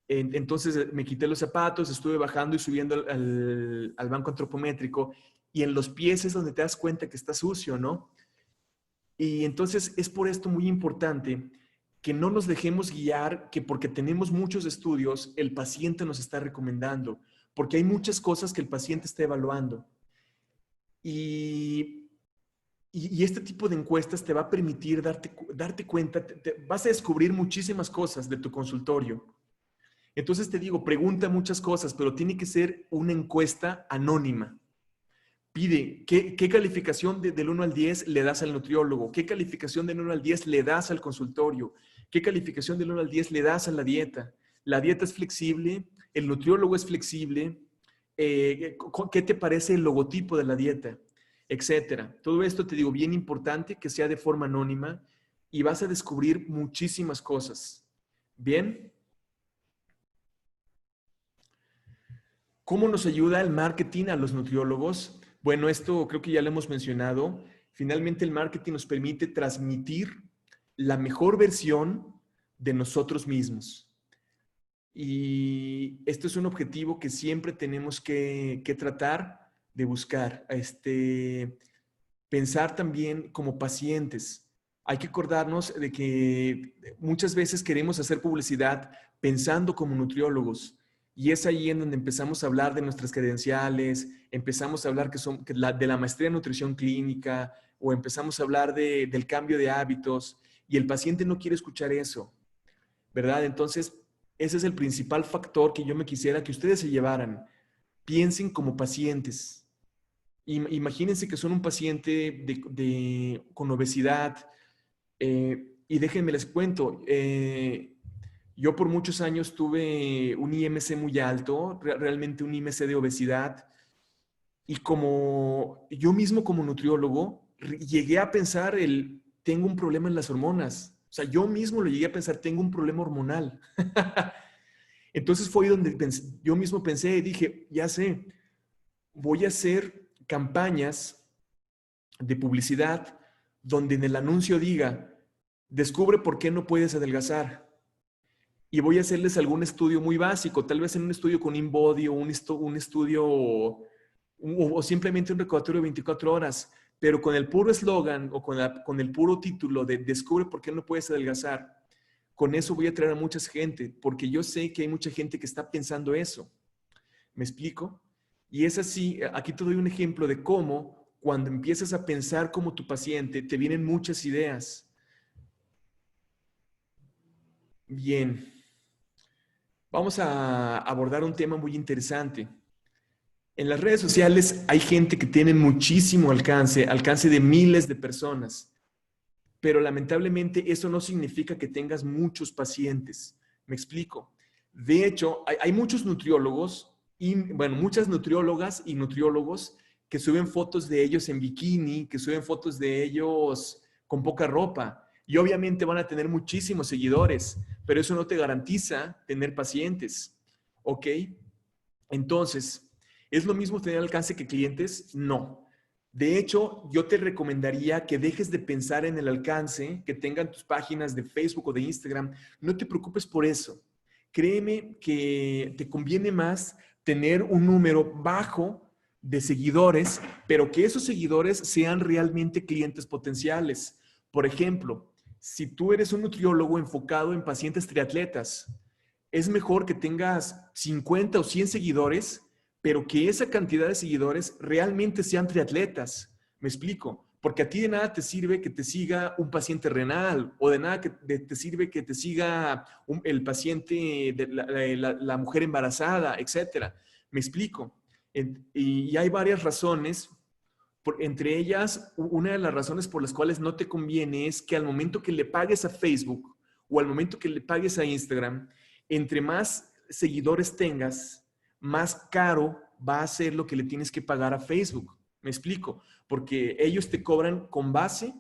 Entonces me quité los zapatos, estuve bajando y subiendo al banco antropométrico, y en los pies es donde te das cuenta que está sucio, ¿no? Y entonces es por esto muy importante que no nos dejemos guiar que porque tenemos muchos estudios, el paciente nos está recomendando, porque hay muchas cosas que el paciente está evaluando. Y este tipo de encuestas te va a permitir darte cuenta, vas a descubrir muchísimas cosas de tu consultorio. Entonces te digo, pregunta muchas cosas, pero tiene que ser una encuesta anónima. Pide, ¿qué calificación del 1 al 10 le das al nutriólogo? ¿Qué calificación del 1 al 10 le das al consultorio? ¿Qué calificación del 1 al 10 le das a la dieta? La dieta es flexible, el nutriólogo es flexible. ¿Qué te parece el logotipo de la dieta? Etcétera. Todo esto te digo, bien importante que sea de forma anónima, y vas a descubrir muchísimas cosas. ¿Bien? ¿Cómo nos ayuda el marketing a los nutriólogos? Bueno, esto creo que ya lo hemos mencionado. Finalmente, el marketing nos permite transmitir la mejor versión de nosotros mismos. Y esto es un objetivo que siempre tenemos que tratar de buscar. Pensar también como pacientes. Hay que acordarnos de que muchas veces queremos hacer publicidad pensando como nutriólogos. Y es ahí en donde empezamos a hablar de nuestras credenciales, empezamos a hablar de la maestría en nutrición clínica, o empezamos a hablar del cambio de hábitos, y el paciente no quiere escuchar eso, ¿verdad? Entonces, ese es el principal factor que yo me quisiera que ustedes se llevaran. Piensen como pacientes. Imagínense que son un paciente con obesidad, y déjenme les cuento, yo por muchos años tuve un IMC muy alto, realmente un IMC de obesidad, y como yo mismo como nutriólogo llegué a pensar tengo un problema en las hormonas. O sea, yo mismo lo llegué a pensar, tengo un problema hormonal. Entonces fue donde yo mismo pensé y dije, ya sé, voy a hacer campañas de publicidad donde en el anuncio diga, descubre por qué no puedes adelgazar. Y voy a hacerles algún estudio muy básico, tal vez en un estudio con InBody, o un estudio o simplemente un recordatorio de 24 horas, pero con el puro eslogan o con el puro título de descubre por qué no puedes adelgazar. Con eso voy a atraer a mucha gente, porque yo sé que hay mucha gente que está pensando eso. ¿Me explico? Y es así, aquí te doy un ejemplo de cómo cuando empiezas a pensar como tu paciente, te vienen muchas ideas. Bien. Vamos a abordar un tema muy interesante. En las redes sociales hay gente que tiene muchísimo alcance de miles de personas, pero lamentablemente eso no significa que tengas muchos pacientes. Me explico. De hecho, hay muchos nutriólogos, muchas nutriólogas y nutriólogos que suben fotos de ellos en bikini, que suben fotos de ellos con poca ropa. Y obviamente van a tener muchísimos seguidores, pero eso no te garantiza tener pacientes. ¿Ok? Entonces, ¿es lo mismo tener alcance que clientes? No. De hecho, yo te recomendaría que dejes de pensar en el alcance que tengan tus páginas de Facebook o de Instagram. No te preocupes por eso. Créeme que te conviene más tener un número bajo de seguidores, pero que esos seguidores sean realmente clientes potenciales. Por ejemplo, si tú eres un nutriólogo enfocado en pacientes triatletas, es mejor que tengas 50 o 100 seguidores, pero que esa cantidad de seguidores realmente sean triatletas. ¿Me explico? Porque a ti de nada te sirve que te siga un paciente renal o de nada te sirve que te siga el paciente, de la mujer embarazada, etcétera. Me explico. Y hay varias razones. Entre ellas, una de las razones por las cuales no te conviene es que al momento que le pagues a Facebook o al momento que le pagues a Instagram, entre más seguidores tengas, más caro va a ser lo que le tienes que pagar a Facebook. Me explico, porque ellos te cobran con base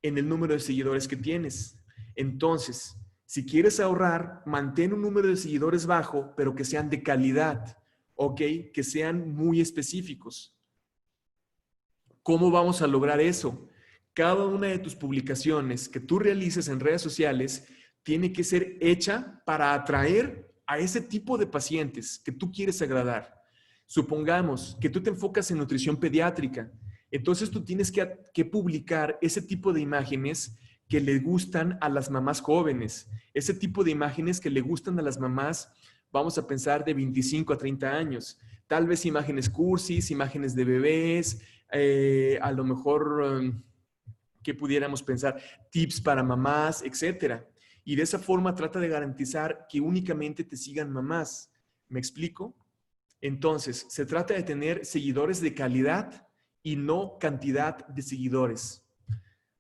en el número de seguidores que tienes. Entonces, si quieres ahorrar, mantén un número de seguidores bajo, pero que sean de calidad, ¿ok? Que sean muy específicos. ¿Cómo vamos a lograr eso? Cada una de tus publicaciones que tú realices en redes sociales tiene que ser hecha para atraer a ese tipo de pacientes que tú quieres agradar. Supongamos que tú te enfocas en nutrición pediátrica, entonces tú tienes que publicar ese tipo de imágenes que le gustan a las mamás jóvenes, ese tipo de imágenes que le gustan a las mamás, vamos a pensar, de 25 a 30 años. Tal vez imágenes cursis, imágenes de bebés, a lo mejor, ¿qué pudiéramos pensar? Tips para mamás, etcétera. Y de esa forma trata de garantizar que únicamente te sigan mamás. ¿Me explico? Entonces, se trata de tener seguidores de calidad y no cantidad de seguidores.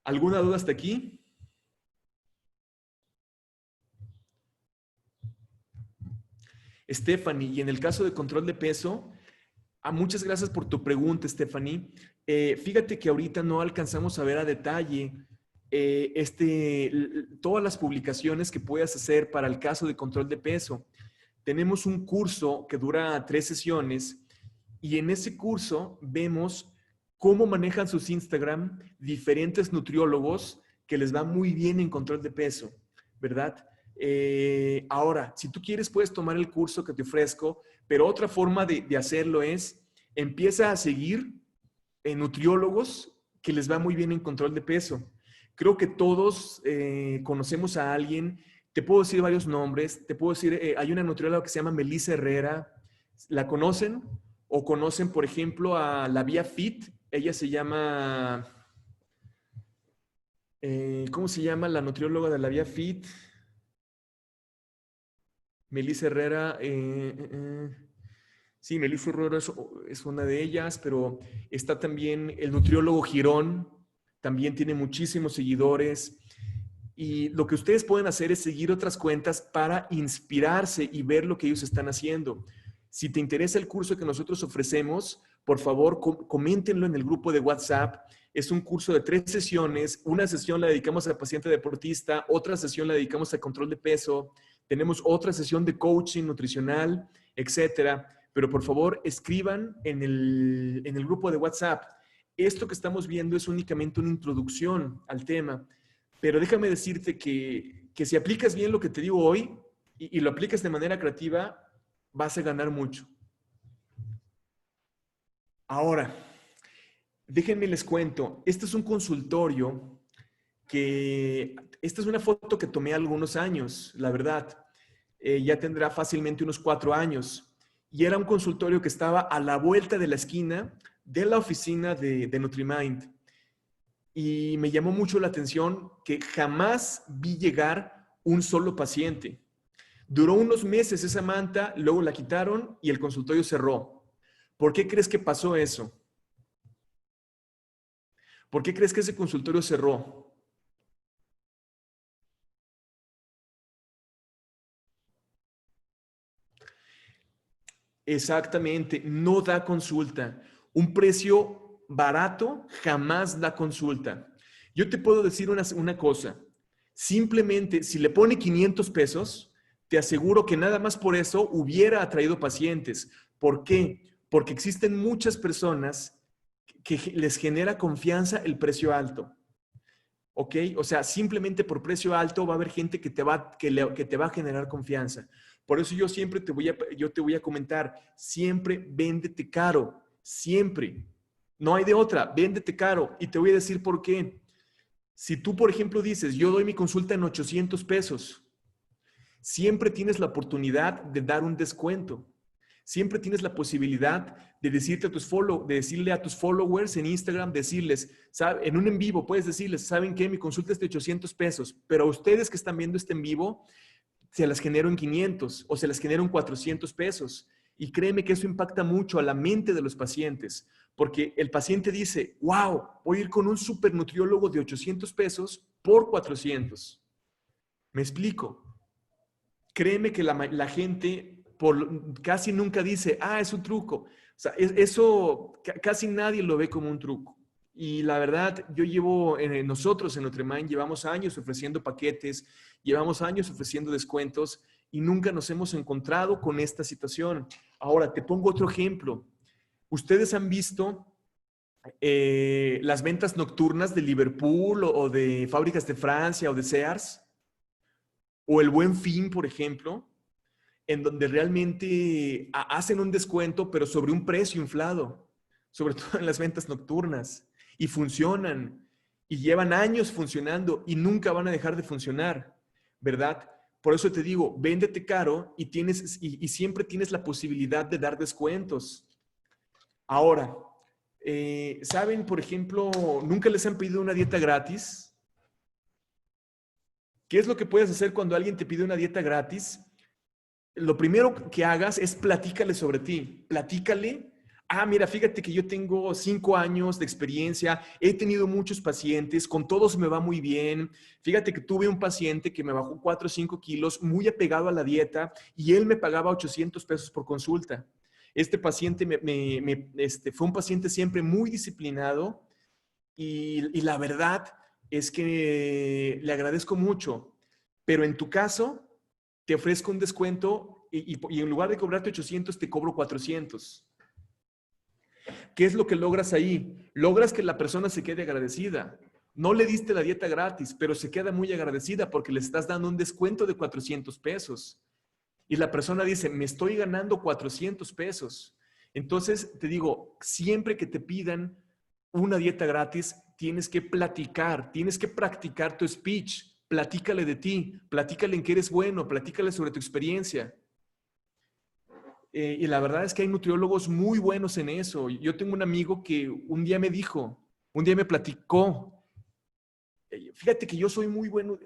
¿Alguna duda hasta aquí? Stephanie, y en el caso de control de peso, muchas gracias por tu pregunta, Stephanie. Fíjate que ahorita no alcanzamos a ver a detalle todas las publicaciones que puedas hacer para el caso de control de peso. Tenemos un curso que dura 3 sesiones y en ese curso vemos cómo manejan sus Instagram diferentes nutriólogos que les va muy bien en control de peso, ¿verdad? Ahora, si tú quieres, puedes tomar el curso que te ofrezco, pero otra forma de hacerlo es, empieza a seguir nutriólogos que les va muy bien en control de peso. Creo que todos conocemos a alguien, te puedo decir varios nombres, te puedo decir, hay una nutrióloga que se llama Melissa Herrera, ¿la conocen? O conocen, por ejemplo, a la Vía Fit, ella se llama, ¿cómo se llama la nutrióloga de la Vía Fit? Melissa Herrera, sí, Melissa Herrera es una de ellas, pero está también el nutriólogo Girón, también tiene muchísimos seguidores. Y lo que ustedes pueden hacer es seguir otras cuentas para inspirarse y ver lo que ellos están haciendo. Si te interesa el curso que nosotros ofrecemos, por favor, coméntenlo en el grupo de WhatsApp. Es un curso de 3 sesiones. Una sesión la dedicamos al paciente deportista, otra sesión la dedicamos al control de peso. Tenemos otra sesión de coaching nutricional, etcétera. Pero por favor, escriban en el grupo de WhatsApp. Esto que estamos viendo es únicamente una introducción al tema. Pero déjame decirte que si aplicas bien lo que te digo hoy y lo aplicas de manera creativa, vas a ganar mucho. Ahora, déjenme les cuento, este es un consultorio esta es una foto que tomé algunos años, la verdad. Ya tendrá fácilmente unos 4 años. Y era un consultorio que estaba a la vuelta de la esquina de la oficina de NutriMind. Y me llamó mucho la atención que jamás vi llegar un solo paciente. Duró unos meses esa manta, luego la quitaron y el consultorio cerró. ¿Por qué crees que pasó eso? ¿Por qué crees que ese consultorio cerró? Exactamente, no da consulta. Un precio barato jamás da consulta. Yo te puedo decir una cosa. Simplemente, si le pone 500 pesos, te aseguro que nada más por eso hubiera atraído pacientes. ¿Por qué? Porque existen muchas personas que les genera confianza el precio alto. ¿Ok? O sea, simplemente por precio alto va a haber gente que te va a generar confianza. Por eso yo siempre yo te voy a comentar, siempre véndete caro, siempre. No hay de otra, véndete caro. Y te voy a decir por qué. Si tú, por ejemplo, dices, yo doy mi consulta en 800 pesos, siempre tienes la oportunidad de dar un descuento. Siempre tienes la posibilidad de decirle a tus followers en Instagram, decirles, en un en vivo, puedes decirles, ¿saben qué? Mi consulta es de 800 pesos, pero a ustedes que están viendo este en vivo, se las genero en 500 o se las genero en 400 pesos. Y créeme que eso impacta mucho a la mente de los pacientes, porque el paciente dice, wow, voy a ir con un supernutriólogo de 800 pesos por 400. ¿Me explico? Créeme que la gente casi nunca dice, es un truco. O sea, eso casi nadie lo ve como un truco. Y la verdad, nosotros en Nutrimind llevamos años ofreciendo paquetes, llevamos años ofreciendo descuentos y nunca nos hemos encontrado con esta situación. Ahora, te pongo otro ejemplo. ¿Ustedes han visto las ventas nocturnas de Liverpool o de Fábricas de Francia o de Sears? O el Buen Fin, por ejemplo, en donde realmente hacen un descuento, pero sobre un precio inflado, sobre todo en las ventas nocturnas, y funcionan, y llevan años funcionando y nunca van a dejar de funcionar, ¿verdad? Por eso te digo, véndete caro y siempre tienes la posibilidad de dar descuentos. Ahora, ¿saben, por ejemplo, nunca les han pedido una dieta gratis? ¿Qué es lo que puedes hacer cuando alguien te pide una dieta gratis? Lo primero que hagas es platícale sobre ti. Platícale. Mira, fíjate que yo tengo 5 años de experiencia, he tenido muchos pacientes, con todos me va muy bien. Fíjate que tuve un paciente que me bajó 4 o 5 kilos, muy apegado a la dieta, y él me pagaba 800 pesos por consulta. Este paciente fue un paciente siempre muy disciplinado y la verdad es que le agradezco mucho, pero en tu caso te ofrezco un descuento y en lugar de cobrarte 800 te cobro 400. ¿Qué es lo que logras ahí? Logras que la persona se quede agradecida. No le diste la dieta gratis, pero se queda muy agradecida porque le estás dando un descuento de 400 pesos. Y la persona dice, me estoy ganando 400 pesos. Entonces, te digo, siempre que te pidan una dieta gratis, tienes que platicar, tienes que practicar tu speech. Platícale de ti, platícale en qué eres bueno, platícale sobre tu experiencia. Y la verdad es que hay nutriólogos muy buenos en eso. Yo tengo un amigo que un día me platicó, fíjate que yo soy muy bueno,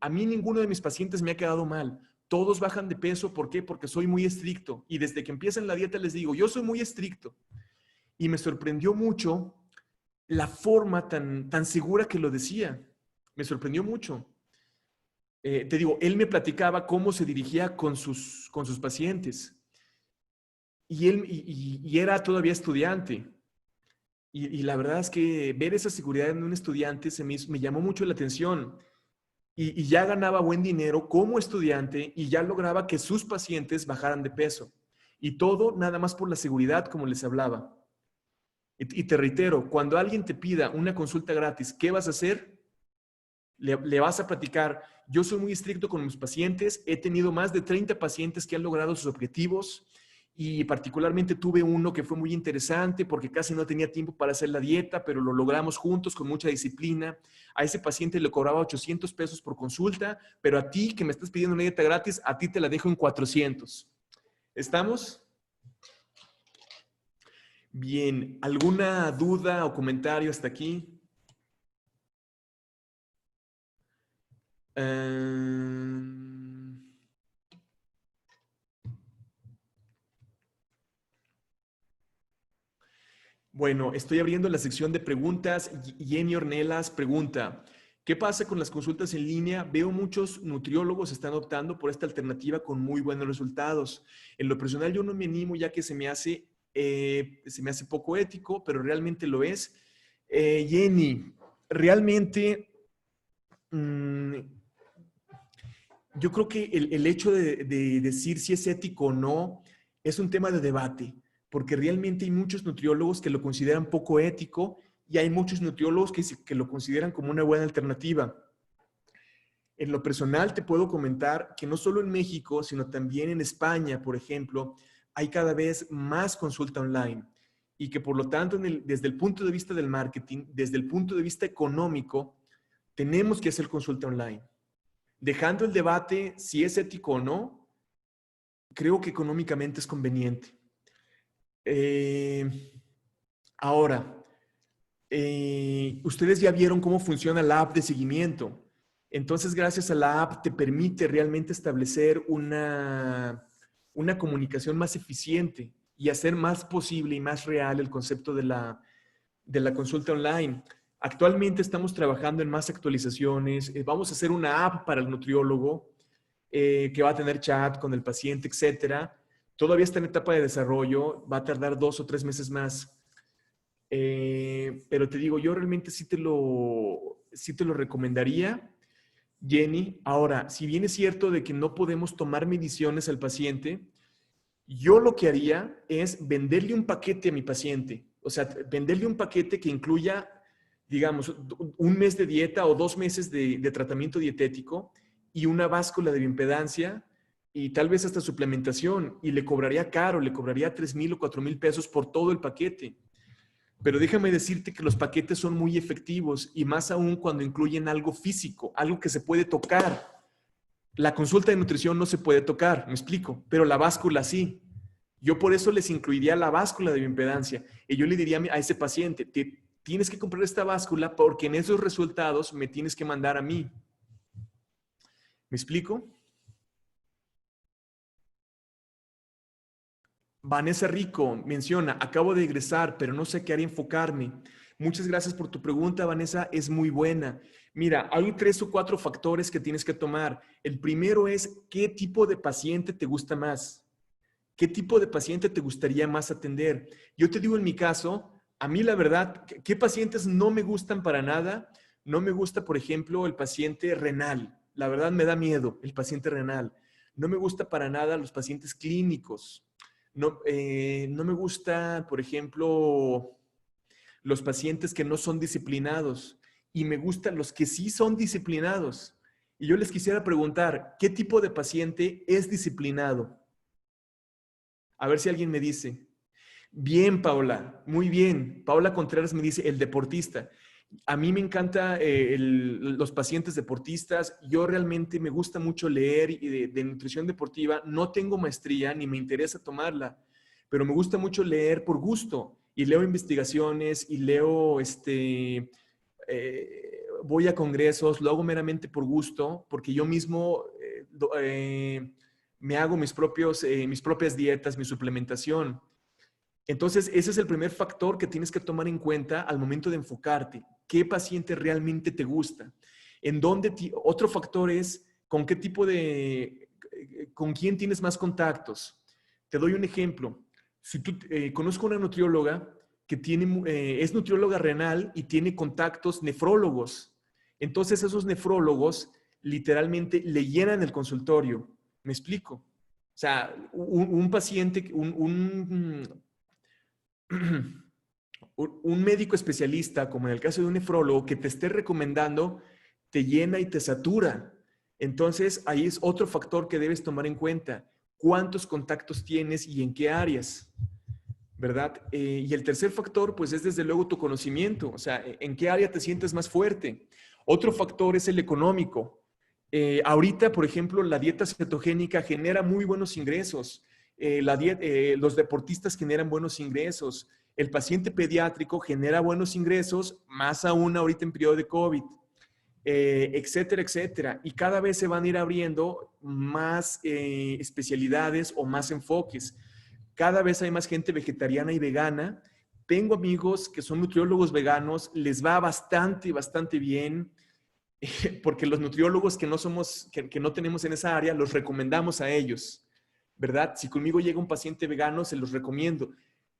a mí ninguno de mis pacientes me ha quedado mal. Todos bajan de peso, ¿por qué? Porque soy muy estricto. Y desde que empiezan la dieta les digo, yo soy muy estricto. Y me sorprendió mucho la forma tan segura que lo decía. Me sorprendió mucho. Te digo, él me platicaba cómo se dirigía con sus pacientes. Y era todavía estudiante. Y la verdad es que ver esa seguridad en un estudiante me llamó mucho la atención. Y ya ganaba buen dinero como estudiante y ya lograba que sus pacientes bajaran de peso. Y todo nada más por la seguridad, como les hablaba. Y te reitero, cuando alguien te pida una consulta gratis, ¿qué vas a hacer? Le vas a platicar, yo soy muy estricto con mis pacientes, he tenido más de 30 pacientes que han logrado sus objetivos y particularmente tuve uno que fue muy interesante porque casi no tenía tiempo para hacer la dieta, pero lo logramos juntos con mucha disciplina. A ese paciente le cobraba 800 pesos por consulta, pero a ti que me estás pidiendo una dieta gratis, a ti te la dejo en 400. ¿Estamos? Bien, ¿alguna duda o comentario hasta aquí? Bueno, estoy abriendo la sección de preguntas. Jenny Ornelas pregunta, ¿qué pasa con las consultas en línea? Veo muchos nutriólogos están optando por esta alternativa con muy buenos resultados. En lo personal yo no me animo ya que se me hace poco ético, pero realmente lo es. Jenny, realmente yo creo que el hecho de decir si es ético o no es un tema de debate, porque realmente hay muchos nutriólogos que lo consideran poco ético y hay muchos nutriólogos que lo consideran como una buena alternativa. En lo personal te puedo comentar que no solo en México, sino también en España, por ejemplo, hay cada vez más consulta online y que por lo tanto desde el punto de vista del marketing, desde el punto de vista económico, tenemos que hacer consulta online. Dejando el debate si es ético o no, creo que económicamente es conveniente. Ahora, ustedes ya vieron cómo funciona la app de seguimiento. Entonces, gracias a la app te permite realmente establecer una comunicación más eficiente y hacer más posible y más real el concepto de la consulta online. Actualmente estamos trabajando en más actualizaciones. Vamos a hacer una app para el nutriólogo que va a tener chat con el paciente, etcétera. Todavía está en etapa de desarrollo. Va a tardar 2 o 3 meses más. Pero te digo, yo realmente sí te lo recomendaría, Jenny. Ahora, si bien es cierto de que no podemos tomar mediciones al paciente, yo lo que haría es venderle un paquete a mi paciente. O sea, venderle un paquete que incluya, digamos, un mes de dieta o 2 meses de tratamiento dietético y una báscula de bioimpedancia y tal vez hasta suplementación. Y le cobraría caro, le cobraría 3,000 o 4,000 pesos por todo el paquete. Pero déjame decirte que los paquetes son muy efectivos y más aún cuando incluyen algo físico, algo que se puede tocar. La consulta de nutrición no se puede tocar, me explico, pero la báscula sí. Yo por eso les incluiría la báscula de bioimpedancia y yo le diría a ese paciente, tienes que comprar esta báscula porque en esos resultados me tienes que mandar a mí. ¿Me explico? Vanessa Rico menciona, acabo de egresar, pero no sé qué haría enfocarme. Muchas gracias por tu pregunta, Vanessa, es muy buena. Mira, hay 3 o 4 factores que tienes que tomar. El primero es, ¿qué tipo de paciente te gusta más? ¿Qué tipo de paciente te gustaría más atender? Yo te digo en mi caso, a mí la verdad, ¿qué pacientes no me gustan para nada? No me gusta, por ejemplo, el paciente renal. La verdad me da miedo el paciente renal. No me gusta para nada los pacientes clínicos. No, no me gusta, por ejemplo, los pacientes que no son disciplinados y me gustan los que sí son disciplinados. Y yo les quisiera preguntar, ¿qué tipo de paciente es disciplinado? A ver si alguien me dice. Bien, Paula, muy bien. Paula Contreras me dice, el deportista. A mí me encanta los pacientes deportistas. Yo realmente me gusta mucho leer de nutrición deportiva. No tengo maestría ni me interesa tomarla, pero me gusta mucho leer por gusto y leo investigaciones y leo, voy a congresos, lo hago meramente por gusto, porque yo mismo me hago mis propias dietas, mi suplementación. Entonces, ese es el primer factor que tienes que tomar en cuenta al momento de enfocarte. ¿Qué paciente realmente te gusta? Otro factor es con qué tipo con quién tienes más contactos. Te doy un ejemplo. Si conozco una nutrióloga que es nutrióloga renal y tiene contactos nefrólogos. Entonces, esos nefrólogos literalmente le llenan el consultorio. ¿Me explico? O sea, un paciente, un médico especialista, como en el caso de un nefrólogo, que te esté recomendando, te llena y te satura. Entonces, ahí es otro factor que debes tomar en cuenta. ¿Cuántos contactos tienes y en qué áreas? ¿Verdad? Y el tercer factor, pues es desde luego tu conocimiento. O sea, ¿en qué área te sientes más fuerte? Otro factor es el económico. Ahorita, por ejemplo, la dieta cetogénica genera muy buenos ingresos. Los deportistas generan buenos ingresos. El paciente pediátrico genera buenos ingresos, más aún ahorita en periodo de COVID, etcétera, etcétera. Y cada vez se van a ir abriendo más especialidades o más enfoques. Cada vez hay más gente vegetariana y vegana. Tengo amigos que son nutriólogos veganos, les va bastante, bastante bien, porque los nutriólogos que no tenemos en esa área, los recomendamos a ellos, ¿verdad? Si conmigo llega un paciente vegano, se los recomiendo.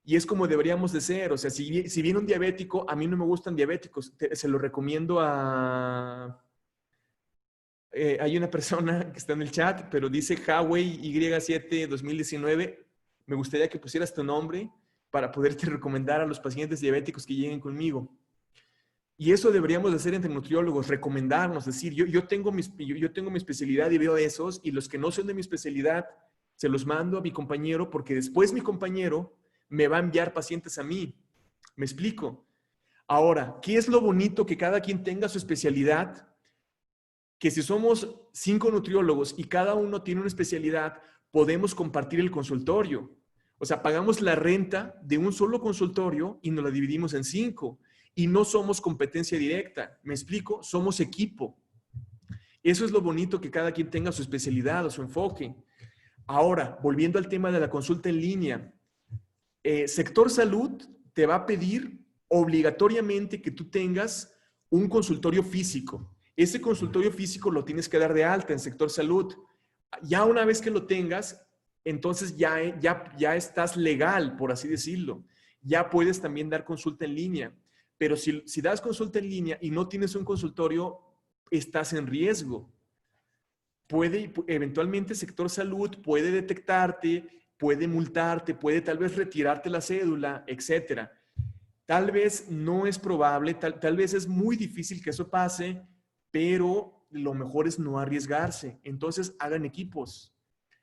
Y es como deberíamos de ser. O sea, si viene un diabético, a mí no me gustan diabéticos, se lo recomiendo a... hay una persona que está en el chat, pero dice Huawei Y7 2019. Me gustaría que pusieras tu nombre para poderte recomendar a los pacientes diabéticos que lleguen conmigo. Y eso deberíamos de hacer entre nutriólogos, recomendarnos, decir, yo tengo mi especialidad y veo esos, y los que no son de mi especialidad, se los mando a mi compañero, porque después mi compañero me va a enviar pacientes a mí. ¿Me explico? Ahora, ¿qué es lo bonito que cada quien tenga su especialidad? Que si somos 5 nutriólogos y cada uno tiene una especialidad, podemos compartir el consultorio. O sea, pagamos la renta de un solo consultorio y nos la dividimos en 5. Y no somos competencia directa. ¿Me explico? Somos equipo. Eso es lo bonito, que cada quien tenga su especialidad o su enfoque. Ahora, volviendo al tema de la consulta en línea, sector salud te va a pedir obligatoriamente que tú tengas un consultorio físico. Ese consultorio físico lo tienes que dar de alta en sector salud. Ya una vez que lo tengas, entonces ya estás legal, por así decirlo. Ya puedes también dar consulta en línea. Pero si das consulta en línea y no tienes un consultorio, estás en riesgo. Eventualmente sector salud puede detectarte, puede multarte, puede tal vez retirarte la cédula, etcétera. Tal vez no es probable, tal vez es muy difícil que eso pase, pero lo mejor es no arriesgarse. Entonces, hagan equipos.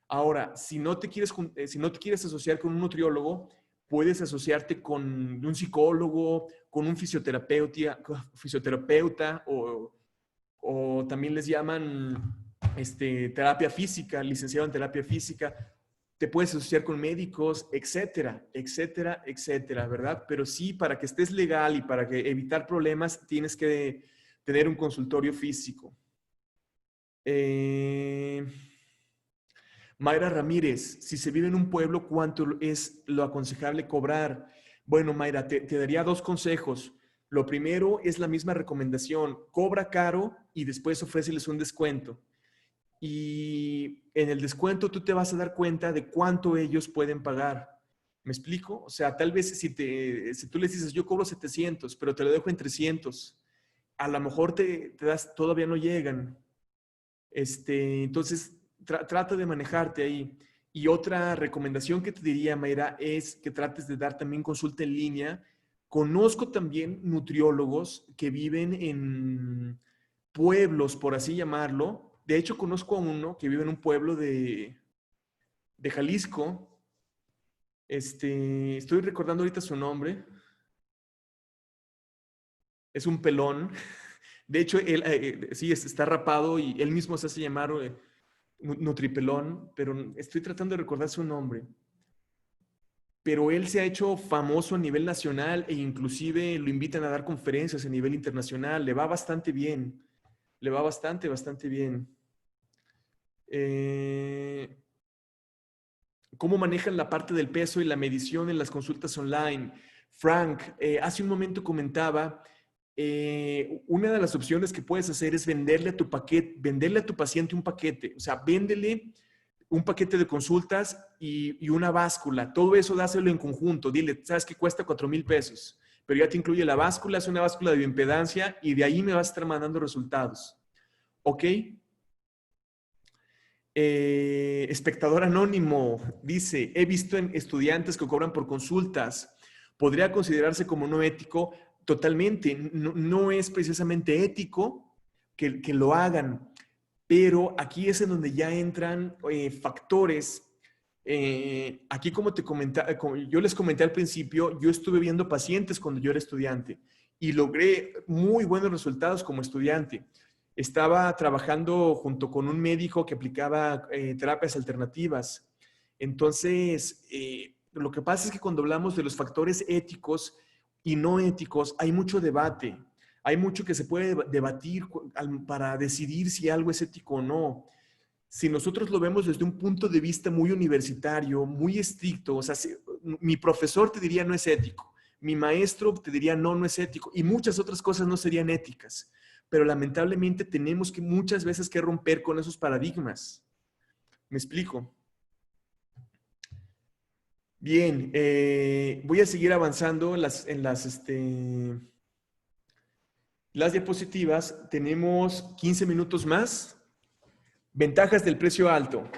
Ahora, si no te quieres asociar con un nutriólogo, puedes asociarte con un psicólogo, con un fisioterapeuta o también les llaman terapia física, licenciado en terapia física. Te puedes asociar con médicos, etcétera, etcétera, etcétera, ¿verdad? Pero sí, para que estés legal y para que evitar problemas, tienes que tener un consultorio físico. Mayra Ramírez, si se vive en un pueblo, ¿cuánto es lo aconsejable cobrar? Bueno, Mayra, te daría 2 consejos. Lo primero es la misma recomendación: cobra caro y después ofréceles un descuento. Y en el descuento tú te vas a dar cuenta de cuánto ellos pueden pagar. ¿Me explico? O sea, tal vez si tú les dices, yo cobro 700, pero te lo dejo en 300, a lo mejor todavía no llegan. Entonces, trata de manejarte ahí. Y otra recomendación que te diría, Mayra, es que trates de dar también consulta en línea. Conozco también nutriólogos que viven en pueblos, por así llamarlo. De hecho, conozco a uno que vive en un pueblo de Jalisco. Estoy recordando ahorita su nombre. Es un pelón. De hecho, él sí está rapado y él mismo se hace llamar Nutripelón, pero estoy tratando de recordar su nombre. Pero él se ha hecho famoso a nivel nacional e inclusive lo invitan a dar conferencias a nivel internacional. Le va bastante bien. Le va bastante, bastante bien. ¿Cómo manejan la parte del peso y la medición en las consultas online? Frank, hace un momento comentaba, una de las opciones que puedes hacer es venderle a tu paciente un paquete. O sea, véndele un paquete de consultas y una báscula. Todo eso dáselo en conjunto. Dile, ¿sabes qué cuesta 4,000 pesos? Pero ya te incluye la báscula, es una báscula de bioimpedancia y de ahí me vas a estar mandando resultados. ¿Ok? Espectador anónimo dice, he visto en estudiantes que cobran por consultas. ¿Podría considerarse como no ético? Totalmente. No es precisamente ético que lo hagan, pero aquí es en donde ya entran factores. Aquí, como yo les comenté al principio, yo estuve viendo pacientes cuando yo era estudiante y logré muy buenos resultados como estudiante. Estaba trabajando junto con un médico que aplicaba terapias alternativas. Entonces, lo que pasa es que cuando hablamos de los factores éticos y no éticos, hay mucho debate. Hay mucho que se puede debatir para decidir si algo es ético o no. Si nosotros lo vemos desde un punto de vista muy universitario, muy estricto, o sea, mi profesor te diría no es ético, mi maestro te diría no es ético, y muchas otras cosas no serían éticas. Pero lamentablemente tenemos que muchas veces que romper con esos paradigmas. ¿Me explico? Bien, voy a seguir avanzando las diapositivas. Tenemos 15 minutos más. Ventajas del precio alto.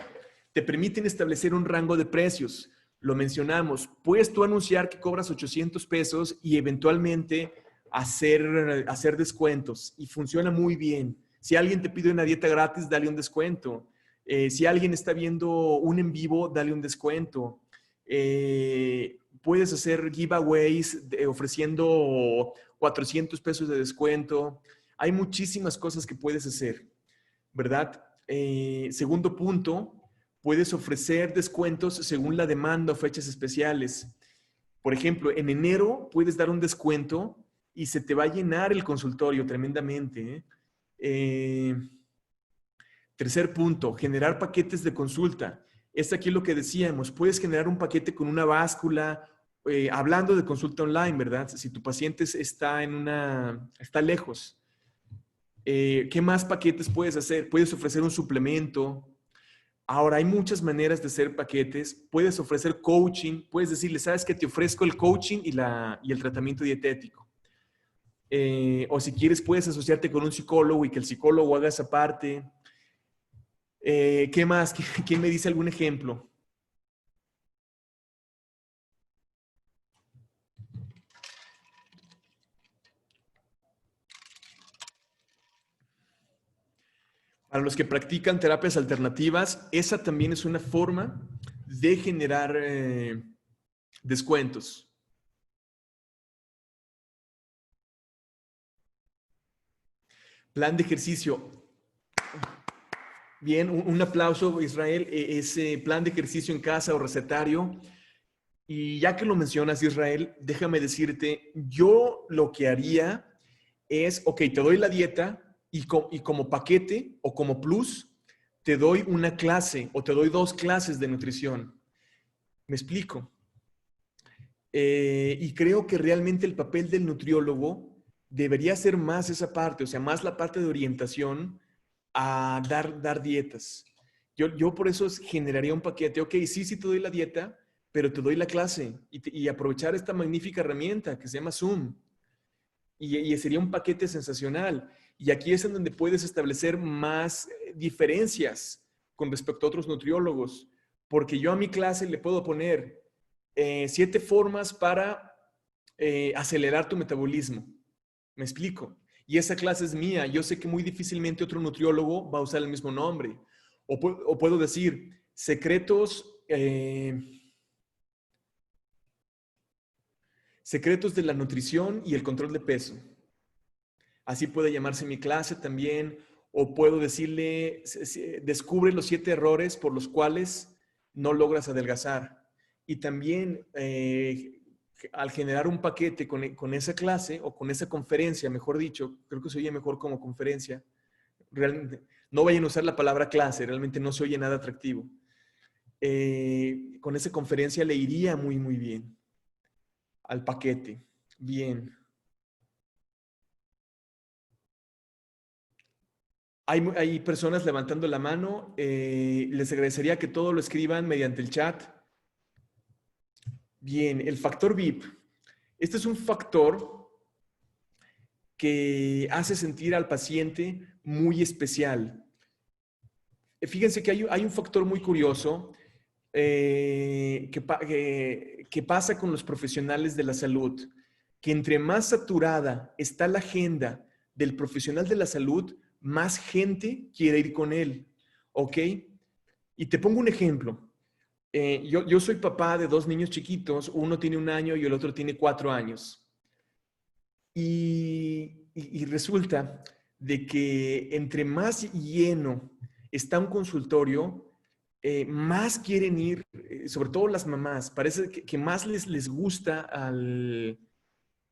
Te permiten establecer un rango de precios. Lo mencionamos. Puedes tú anunciar que cobras 800 pesos y eventualmente hacer descuentos. Y funciona muy bien. Si alguien te pide una dieta gratis, dale un descuento. Si alguien está viendo un en vivo, dale un descuento. Puedes hacer giveaways ofreciendo 400 pesos de descuento. Hay muchísimas cosas que puedes hacer, ¿verdad? Segundo punto, Puedes ofrecer descuentos según la demanda o fechas especiales. Por ejemplo, en enero puedes dar un descuento y se te va a llenar el consultorio tremendamente, ¿eh? Tercer punto, generar paquetes de consulta. Es aquí lo que decíamos, puedes generar un paquete con una báscula, hablando de consulta online, ¿verdad? Si tu paciente está lejos. ¿Qué más paquetes puedes hacer? Puedes ofrecer un suplemento. Ahora, hay muchas maneras de hacer paquetes. Puedes ofrecer coaching. Puedes decirle, ¿sabes qué? Te ofrezco el coaching y el tratamiento dietético. O si quieres, puedes asociarte con un psicólogo y que el psicólogo haga esa parte. ¿Qué más? ¿Quién me dice algún ejemplo? Para los que practican terapias alternativas, esa también es una forma de generar descuentos. Plan de ejercicio. Bien, un aplauso, Israel. Ese plan de ejercicio en casa o recetario. Y ya que lo mencionas, Israel, déjame decirte, yo lo que haría es, ok, te doy la dieta y como paquete o como plus, te doy una clase o te doy 2 clases de nutrición. ¿Me explico? Y creo que realmente el papel del nutriólogo debería ser más esa parte, o sea, más la parte de orientación a dar dietas. Yo por eso generaría un paquete, ok, sí te doy la dieta, pero te doy la clase y aprovechar esta magnífica herramienta que se llama Zoom. Y sería un paquete sensacional. Y aquí es en donde puedes establecer más diferencias con respecto a otros nutriólogos, porque yo a mi clase le puedo poner 7 formas para acelerar tu metabolismo. ¿Me explico? Y esa clase es mía. Yo sé que muy difícilmente otro nutriólogo va a usar el mismo nombre. O puedo decir secretos, secretos de la nutrición y el control de peso. Así puede llamarse mi clase también. O puedo decirle, descubre los 7 errores por los cuales no logras adelgazar. Y también al generar un paquete con esa clase o con esa conferencia, mejor dicho, creo que se oye mejor como conferencia. Realmente, no vayan a usar la palabra clase, realmente no se oye nada atractivo. Con esa conferencia le iría muy bien al paquete. Bien. Hay personas levantando la mano. Les agradecería que todo lo escriban mediante el chat. Bien, el factor VIP. Este es un factor que hace sentir al paciente muy especial. Fíjense que hay un factor muy curioso que pasa con los profesionales de la salud, que entre más saturada está la agenda del profesional de la salud, más gente quiere ir con él, ¿ok? Y te pongo un ejemplo. Yo soy papá de 2 niños chiquitos, uno tiene 1 año y el otro tiene 4 años. Y resulta de que entre más lleno está un consultorio, más quieren ir, sobre todo las mamás, parece que más les gusta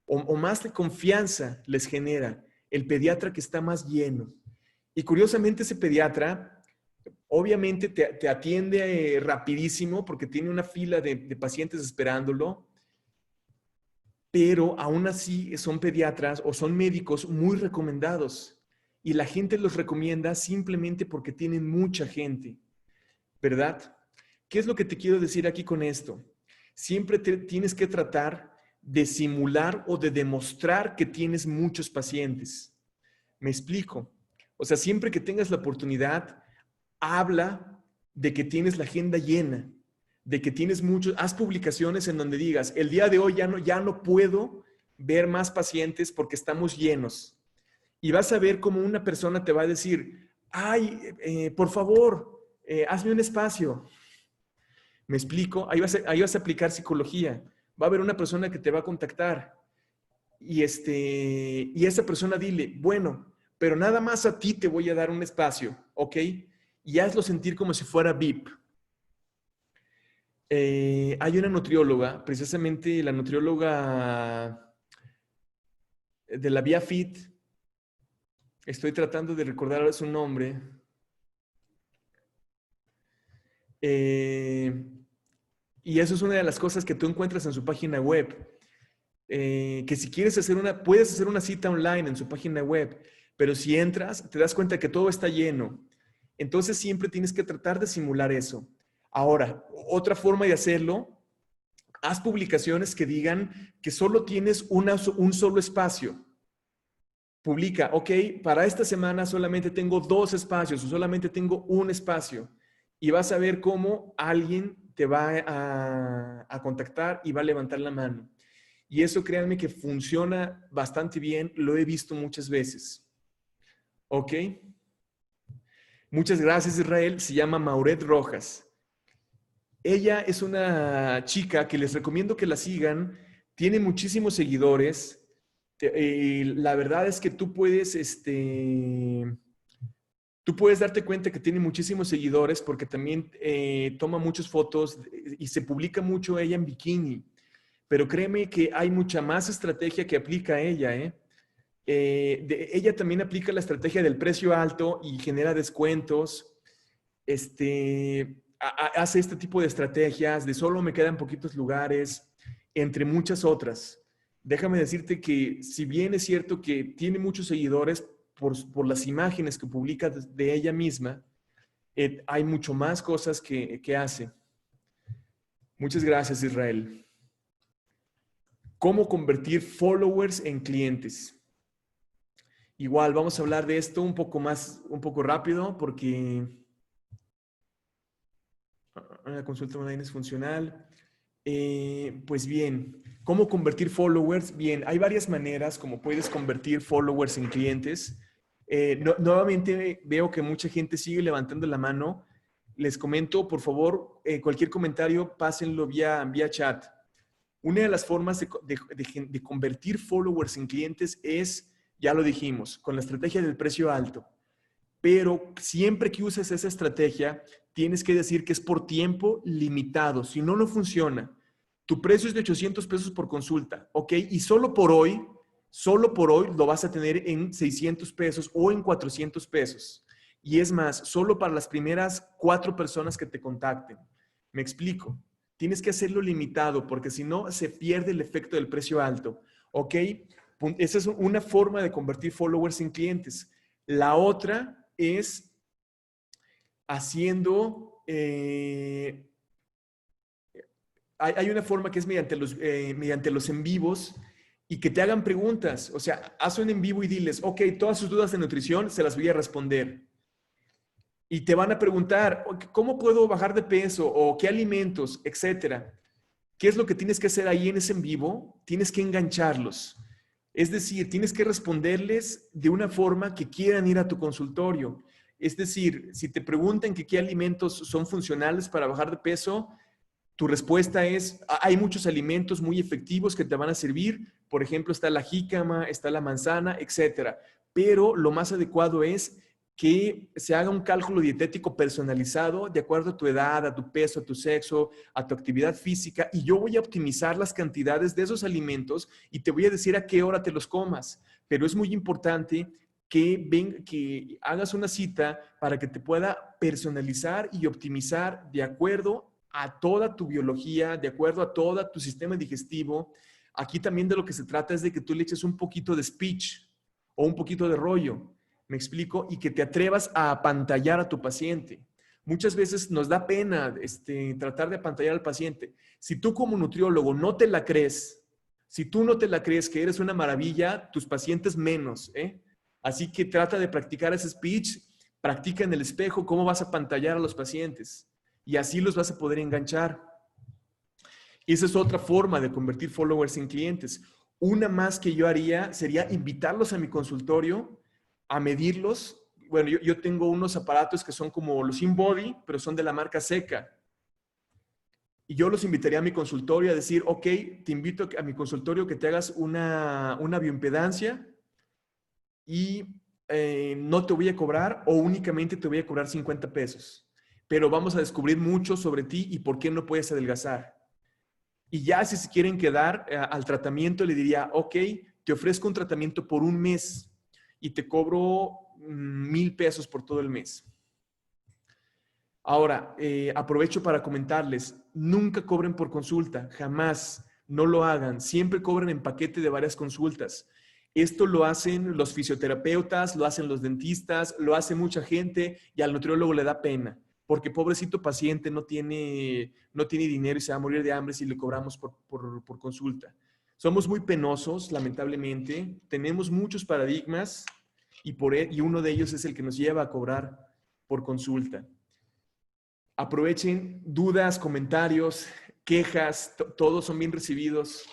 o más de confianza les genera el pediatra que está más lleno. Y curiosamente ese pediatra obviamente te atiende rapidísimo porque tiene una fila de pacientes esperándolo, pero aún así son pediatras o son médicos muy recomendados y la gente los recomienda simplemente porque tienen mucha gente, ¿verdad? ¿Qué es lo que te quiero decir aquí con esto? Siempre tienes que tratar de simular o de demostrar que tienes muchos pacientes. ¿Me explico? O sea, siempre que tengas la oportunidad, habla de que tienes la agenda llena, de que tienes muchos, haz publicaciones en donde digas, el día de hoy ya no puedo ver más pacientes porque estamos llenos. Y vas a ver cómo una persona te va a decir, ay, por favor, hazme un espacio. ¿Me explico? Ahí vas a aplicar psicología. Va a haber una persona que te va a contactar y esa persona dile, bueno, pero nada más a ti te voy a dar un espacio, ¿ok? Y hazlo sentir como si fuera VIP. Hay una nutrióloga, precisamente la nutrióloga de la Vía Fit. Estoy tratando de recordar ahora su nombre. Y eso es una de las cosas que tú encuentras en su página web. Que si quieres puedes hacer una cita online en su página web, pero si entras, te das cuenta que todo está lleno. Entonces siempre tienes que tratar de simular eso. Ahora, otra forma de hacerlo, haz publicaciones que digan que solo tienes un solo espacio. Publica, ok, para esta semana solamente tengo 2 espacios o solamente tengo un espacio. Y vas a ver cómo alguien te va a contactar y va a levantar la mano. Y eso, créanme que funciona bastante bien, lo he visto muchas veces. ¿Ok? Muchas gracias, Israel. Se llama Mauret Rojas. Ella es una chica que les recomiendo que la sigan. Tiene muchísimos seguidores. La verdad es que tú puedes darte cuenta que tiene muchísimos seguidores porque también toma muchas fotos y se publica mucho ella en bikini. Pero créeme que hay mucha más estrategia que aplica ella, ¿eh? Ella también aplica la estrategia del precio alto y genera descuentos. Hace este tipo de estrategias de solo me quedan poquitos lugares, entre muchas otras. Déjame decirte que si bien es cierto que tiene muchos seguidores por las imágenes que publica de ella misma, hay mucho más cosas que hace. Muchas gracias, Israel. ¿Cómo convertir followers en clientes? Igual, vamos a hablar de esto un poco rápido porque la consulta online es funcional. Pues bien, ¿cómo convertir followers? Bien, hay varias maneras como puedes convertir followers en clientes. Nuevamente veo que mucha gente sigue levantando la mano. Les comento, por favor, cualquier comentario, pásenlo vía chat. Una de las formas de convertir followers en clientes es, ya lo dijimos, con la estrategia del precio alto. Pero siempre que uses esa estrategia, tienes que decir que es por tiempo limitado. Si no, no funciona. Tu precio es de 800 pesos por consulta, ¿ok? Y solo por hoy lo vas a tener en 600 pesos o en 400 pesos. Y es más, solo para las primeras 4 personas que te contacten. Me explico. Tienes que hacerlo limitado porque si no, se pierde el efecto del precio alto, ¿ok? Esa es una forma de convertir followers en clientes. La otra es haciendo, hay una forma que es mediante los en vivos y que te hagan preguntas. O sea, haz un en vivo y diles, ok, todas sus dudas de nutrición se las voy a responder. Y te van a preguntar, ¿cómo puedo bajar de peso? O qué alimentos, etcétera. ¿Qué es lo que tienes que hacer ahí en ese en vivo? Tienes que engancharlos. Es decir, tienes que responderles de una forma que quieran ir a tu consultorio. Es decir, si te preguntan que qué alimentos son funcionales para bajar de peso, tu respuesta es, hay muchos alimentos muy efectivos que te van a servir. Por ejemplo, está la jícama, está la manzana, etcétera. Pero lo más adecuado es que se haga un cálculo dietético personalizado de acuerdo a tu edad, a tu peso, a tu sexo, a tu actividad física, y yo voy a optimizar las cantidades de esos alimentos y te voy a decir a qué hora te los comas. Pero es muy importante que hagas una cita para que te pueda personalizar y optimizar de acuerdo a toda tu biología, de acuerdo a todo tu sistema digestivo. Aquí también de lo que se trata es de que tú le eches un poquito de speech o un poquito de rollo. ¿Me explico? Y que te atrevas a apantallar a tu paciente. Muchas veces nos da pena tratar de apantallar al paciente. Si tú como nutriólogo no te la crees, si tú no te la crees que eres una maravilla, tus pacientes menos, ¿eh? Así que trata de practicar ese speech, practica en el espejo cómo vas a apantallar a los pacientes y así los vas a poder enganchar. Esa es otra forma de convertir followers en clientes. Una más que yo haría sería invitarlos a mi consultorio a medirlos. Bueno, yo tengo unos aparatos que son como los InBody, pero son de la marca Seca. Y yo los invitaría a mi consultorio a decir, ok, te invito a mi consultorio que te hagas una bioimpedancia y no te voy a cobrar o únicamente te voy a cobrar 50 pesos. pero vamos a descubrir mucho sobre ti y por qué no puedes adelgazar. Y ya si se quieren quedar al tratamiento, le diría, ok, te ofrezco un tratamiento por un mes y te cobro 1,000 pesos por todo el mes. Ahora, aprovecho para comentarles, nunca cobren por consulta, jamás, no lo hagan, siempre cobren en paquete de varias consultas. Esto lo hacen los fisioterapeutas, lo hacen los dentistas, lo hace mucha gente y al nutriólogo le da pena, porque pobrecito paciente no tiene dinero y se va a morir de hambre si le cobramos por consulta. Somos muy penosos, lamentablemente, tenemos muchos paradigmas y uno de ellos es el que nos lleva a cobrar por consulta. Aprovechen dudas, comentarios, quejas, todos son bien recibidos.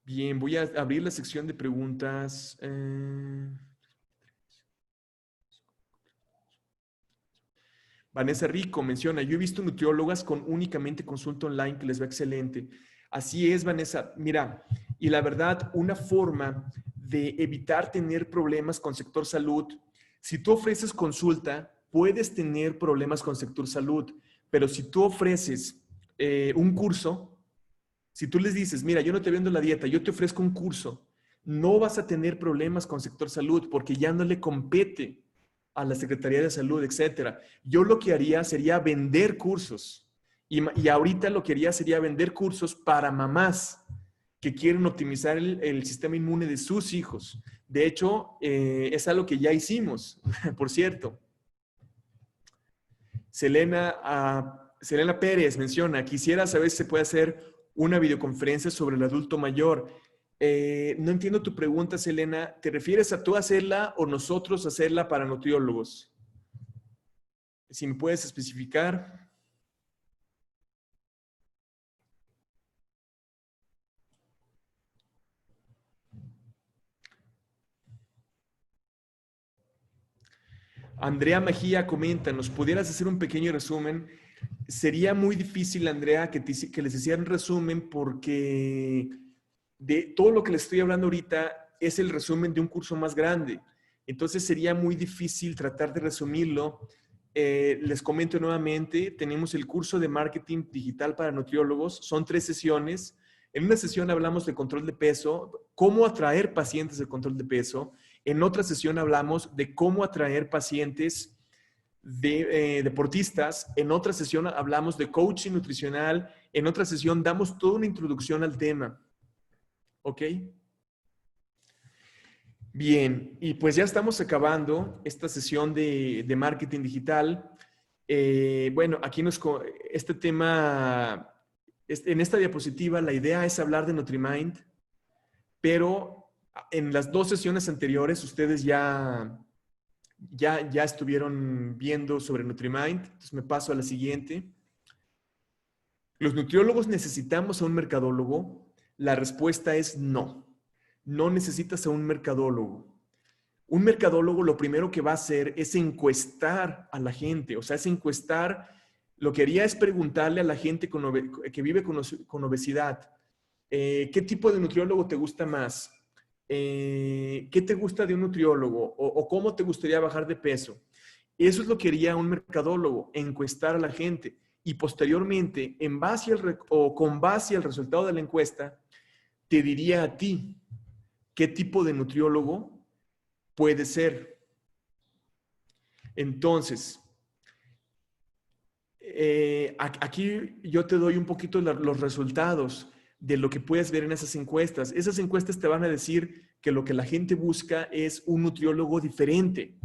Bien, voy a abrir la sección de preguntas. Vanessa Rico menciona, yo he visto nutriólogas con únicamente consulta online que les va excelente. Así es, Vanessa. Mira, y la verdad, una forma de evitar tener problemas con sector salud, si tú ofreces consulta, puedes tener problemas con sector salud, pero si tú ofreces un curso, si tú les dices, mira, yo no te vendo la dieta, yo te ofrezco un curso, no vas a tener problemas con sector salud porque ya no le compete a la Secretaría de Salud, etcétera. Yo lo que haría sería vender cursos. Y ahorita lo que haría sería vender cursos para mamás que quieren optimizar el sistema inmune de sus hijos. De hecho, es algo que ya hicimos, por cierto. Selena Pérez menciona, quisiera saber si se puede hacer una videoconferencia sobre el adulto mayor. No entiendo tu pregunta, Selena. ¿Te refieres a tú hacerla o nosotros hacerla para nutriólogos? Si me puedes especificar. Andrea Mejía comenta, ¿nos pudieras hacer un pequeño resumen? Sería muy difícil, Andrea, que les hiciera un resumen porque de todo lo que les estoy hablando ahorita es el resumen de un curso más grande. Entonces sería muy difícil tratar de resumirlo. Les comento nuevamente, tenemos el curso de marketing digital para nutriólogos. Son 3 sesiones. En una sesión hablamos de control de peso, cómo atraer pacientes de control de peso. En otra sesión hablamos de cómo atraer pacientes de deportistas. En otra sesión hablamos de coaching nutricional. En otra sesión damos toda una introducción al tema. ¿Ok? Bien, y pues ya estamos acabando esta sesión de marketing digital. Bueno, aquí este tema, en esta diapositiva, la idea es hablar de NutriMind, pero en las 2 sesiones anteriores ustedes ya estuvieron viendo sobre NutriMind. Entonces me paso a la siguiente. ¿Los nutriólogos necesitamos a un mercadólogo? La respuesta es no. No necesitas a un mercadólogo. Un mercadólogo lo primero que va a hacer es encuestar a la gente. O sea, es encuestar, lo que haría es preguntarle a la gente que vive con obesidad, ¿qué tipo de nutriólogo te gusta más? ¿Qué te gusta de un nutriólogo? O cómo te gustaría bajar de peso? Eso es lo que haría un mercadólogo, encuestar a la gente. Y posteriormente, con base al resultado de la encuesta, te diría a ti qué tipo de nutriólogo puede ser. Entonces, aquí yo te doy un poquito los resultados de lo que puedes ver en esas encuestas. Esas encuestas te van a decir que lo que la gente busca es un nutriólogo diferente.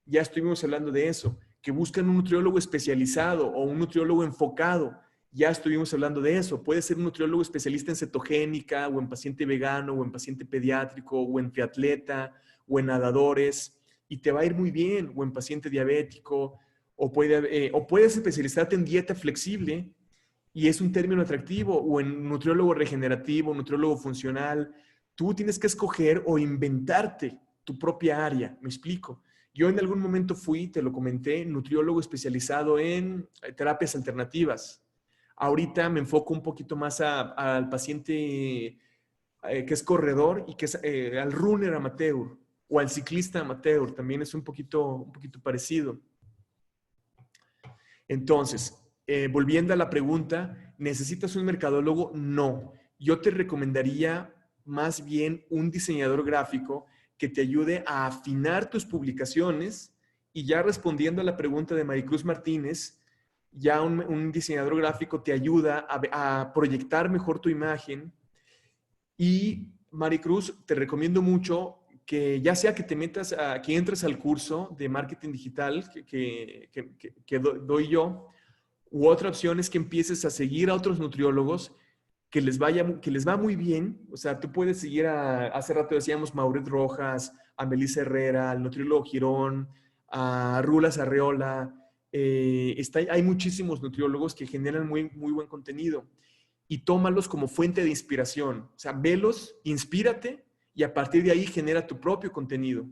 Ya estuvimos hablando de eso, que buscan un nutriólogo especializado o un nutriólogo enfocado. Ya estuvimos hablando de eso. Puede ser un nutriólogo especialista en cetogénica o en paciente vegano o en paciente pediátrico o en triatleta o en nadadores y te va a ir muy bien, o en paciente diabético, o puedes especializarte en dieta flexible y es un término atractivo, o en nutriólogo regenerativo, nutriólogo funcional. Tú tienes que escoger o inventarte tu propia área, ¿me explico? Yo en algún momento fui, te lo comenté, nutriólogo especializado en terapias alternativas. Ahorita me enfoco un poquito más al paciente que es corredor y que es al runner amateur o al ciclista amateur. También es un poquito parecido. Entonces, volviendo a la pregunta, ¿necesitas un mercadólogo? No. Yo te recomendaría más bien un diseñador gráfico que te ayude a afinar tus publicaciones y ya respondiendo a la pregunta de Maricruz Martínez, ya un diseñador gráfico te ayuda a proyectar mejor tu imagen. Y Maricruz, te recomiendo mucho que ya sea que te metas, que entres al curso de marketing digital que doy yo, u otra opción es que empieces a seguir a otros nutriólogos que les va muy bien. O sea, tú puedes seguir hace rato decíamos, Mauret Rojas, a Melissa Herrera, al nutriólogo Girón, a Rulas Arreola. Hay muchísimos nutriólogos que generan muy buen contenido y tómalos como fuente de inspiración. O sea, velos, inspírate y a partir de ahí genera tu propio contenido.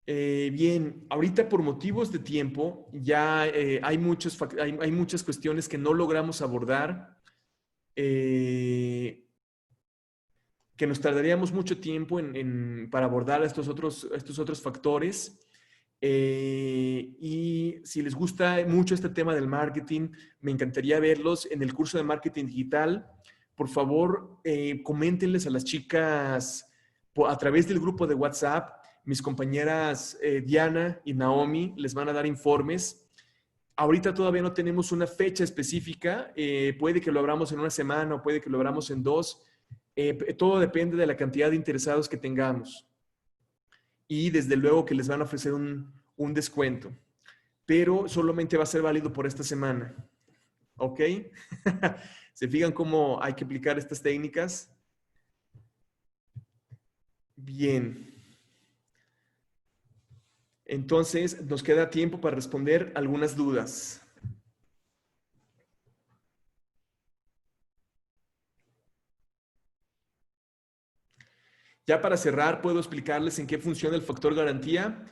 Bien, ahorita por motivos de tiempo ya hay muchas cuestiones que no logramos abordar, que nos tardaríamos mucho tiempo para abordar estos otros factores. Y si les gusta mucho este tema del marketing, me encantaría verlos en el curso de marketing digital. Por favor, coméntenles a las chicas a través del grupo de WhatsApp. Mis compañeras Diana y Naomi les van a dar informes. Ahorita todavía no tenemos una fecha específica. Puede que lo abramos en una semana o puede que lo abramos en 2. Todo depende de la cantidad de interesados que tengamos. Y desde luego que les van a ofrecer un descuento, pero solamente va a ser válido por esta semana. ¿Ok? ¿Se fijan cómo hay que aplicar estas técnicas? Bien. Entonces, nos queda tiempo para responder algunas dudas. Ya para cerrar, puedo explicarles en qué funciona el factor garantía.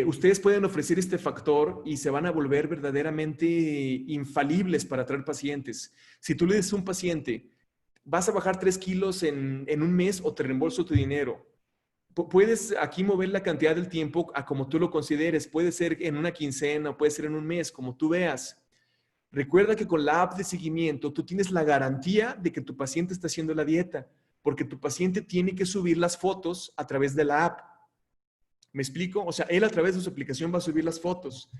Ustedes pueden ofrecer este factor y se van a volver verdaderamente infalibles para atraer pacientes. Si tú le dices a un paciente, vas a bajar 3 kilos en un mes o te reembolso tu dinero. Puedes aquí mover la cantidad del tiempo a como tú lo consideres. Puede ser en una quincena o puede ser en un mes, como tú veas. Recuerda que con la app de seguimiento tú tienes la garantía de que tu paciente está haciendo la dieta, porque tu paciente tiene que subir las fotos a través de la app. ¿Me explico? O sea, él a través de su aplicación va a subir las fotos.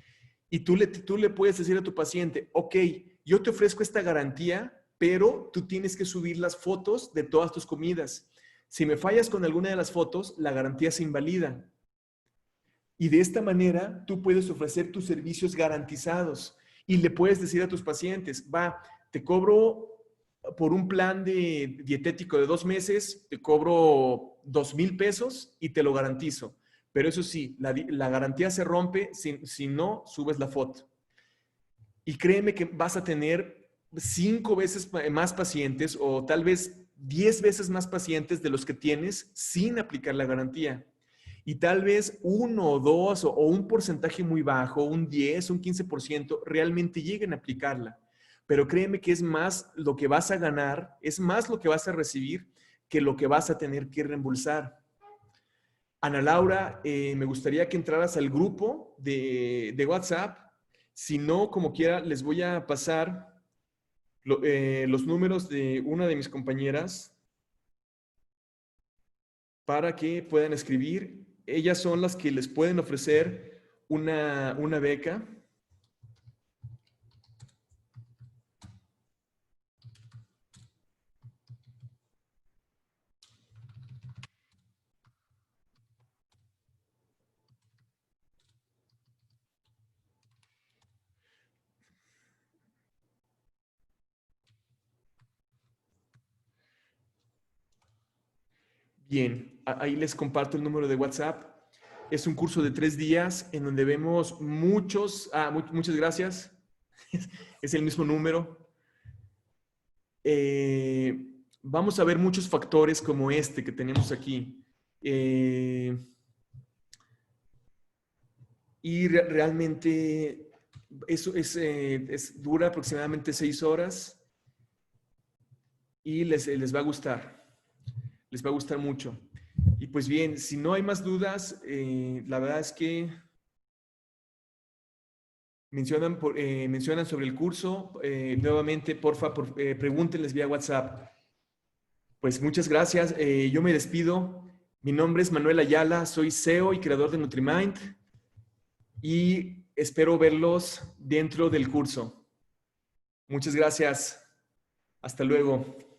Y tú le puedes decir a tu paciente, ok, yo te ofrezco esta garantía, pero tú tienes que subir las fotos de todas tus comidas. Si me fallas con alguna de las fotos, la garantía se invalida. Y de esta manera, tú puedes ofrecer tus servicios garantizados y le puedes decir a tus pacientes, te cobro por un plan dietético de 2 meses, te cobro 2,000 pesos y te lo garantizo. Pero eso sí, la garantía se rompe si no subes la foto. Y créeme que vas a tener 5 veces más pacientes o tal vez 10 veces más pacientes de los que tienes sin aplicar la garantía. Y tal vez 1 o 2 o un porcentaje muy bajo, un 10, un 15%, realmente lleguen a aplicarla. Pero créeme que es más lo que vas a ganar, es más lo que vas a recibir que lo que vas a tener que reembolsar. Ana Laura, me gustaría que entraras al grupo de WhatsApp. Si no, como quiera, les voy a pasar los números de una de mis compañeras para que puedan escribir. Ellas son las que les pueden ofrecer una beca. Bien, ahí les comparto el número de WhatsApp. Es un curso de 3 días en donde vemos muchas gracias. Es el mismo número. Vamos a ver muchos factores como este que tenemos aquí. Y realmente eso dura aproximadamente 6 horas. y les va a gustar. Les va a gustar mucho. Y pues bien, si no hay más dudas, la verdad es que mencionan sobre el curso. Nuevamente, porfa, pregúntenles vía WhatsApp. Pues muchas gracias. Yo me despido. Mi nombre es Manuel Ayala, soy CEO y creador de NutriMind y espero verlos dentro del curso. Muchas gracias. Hasta luego.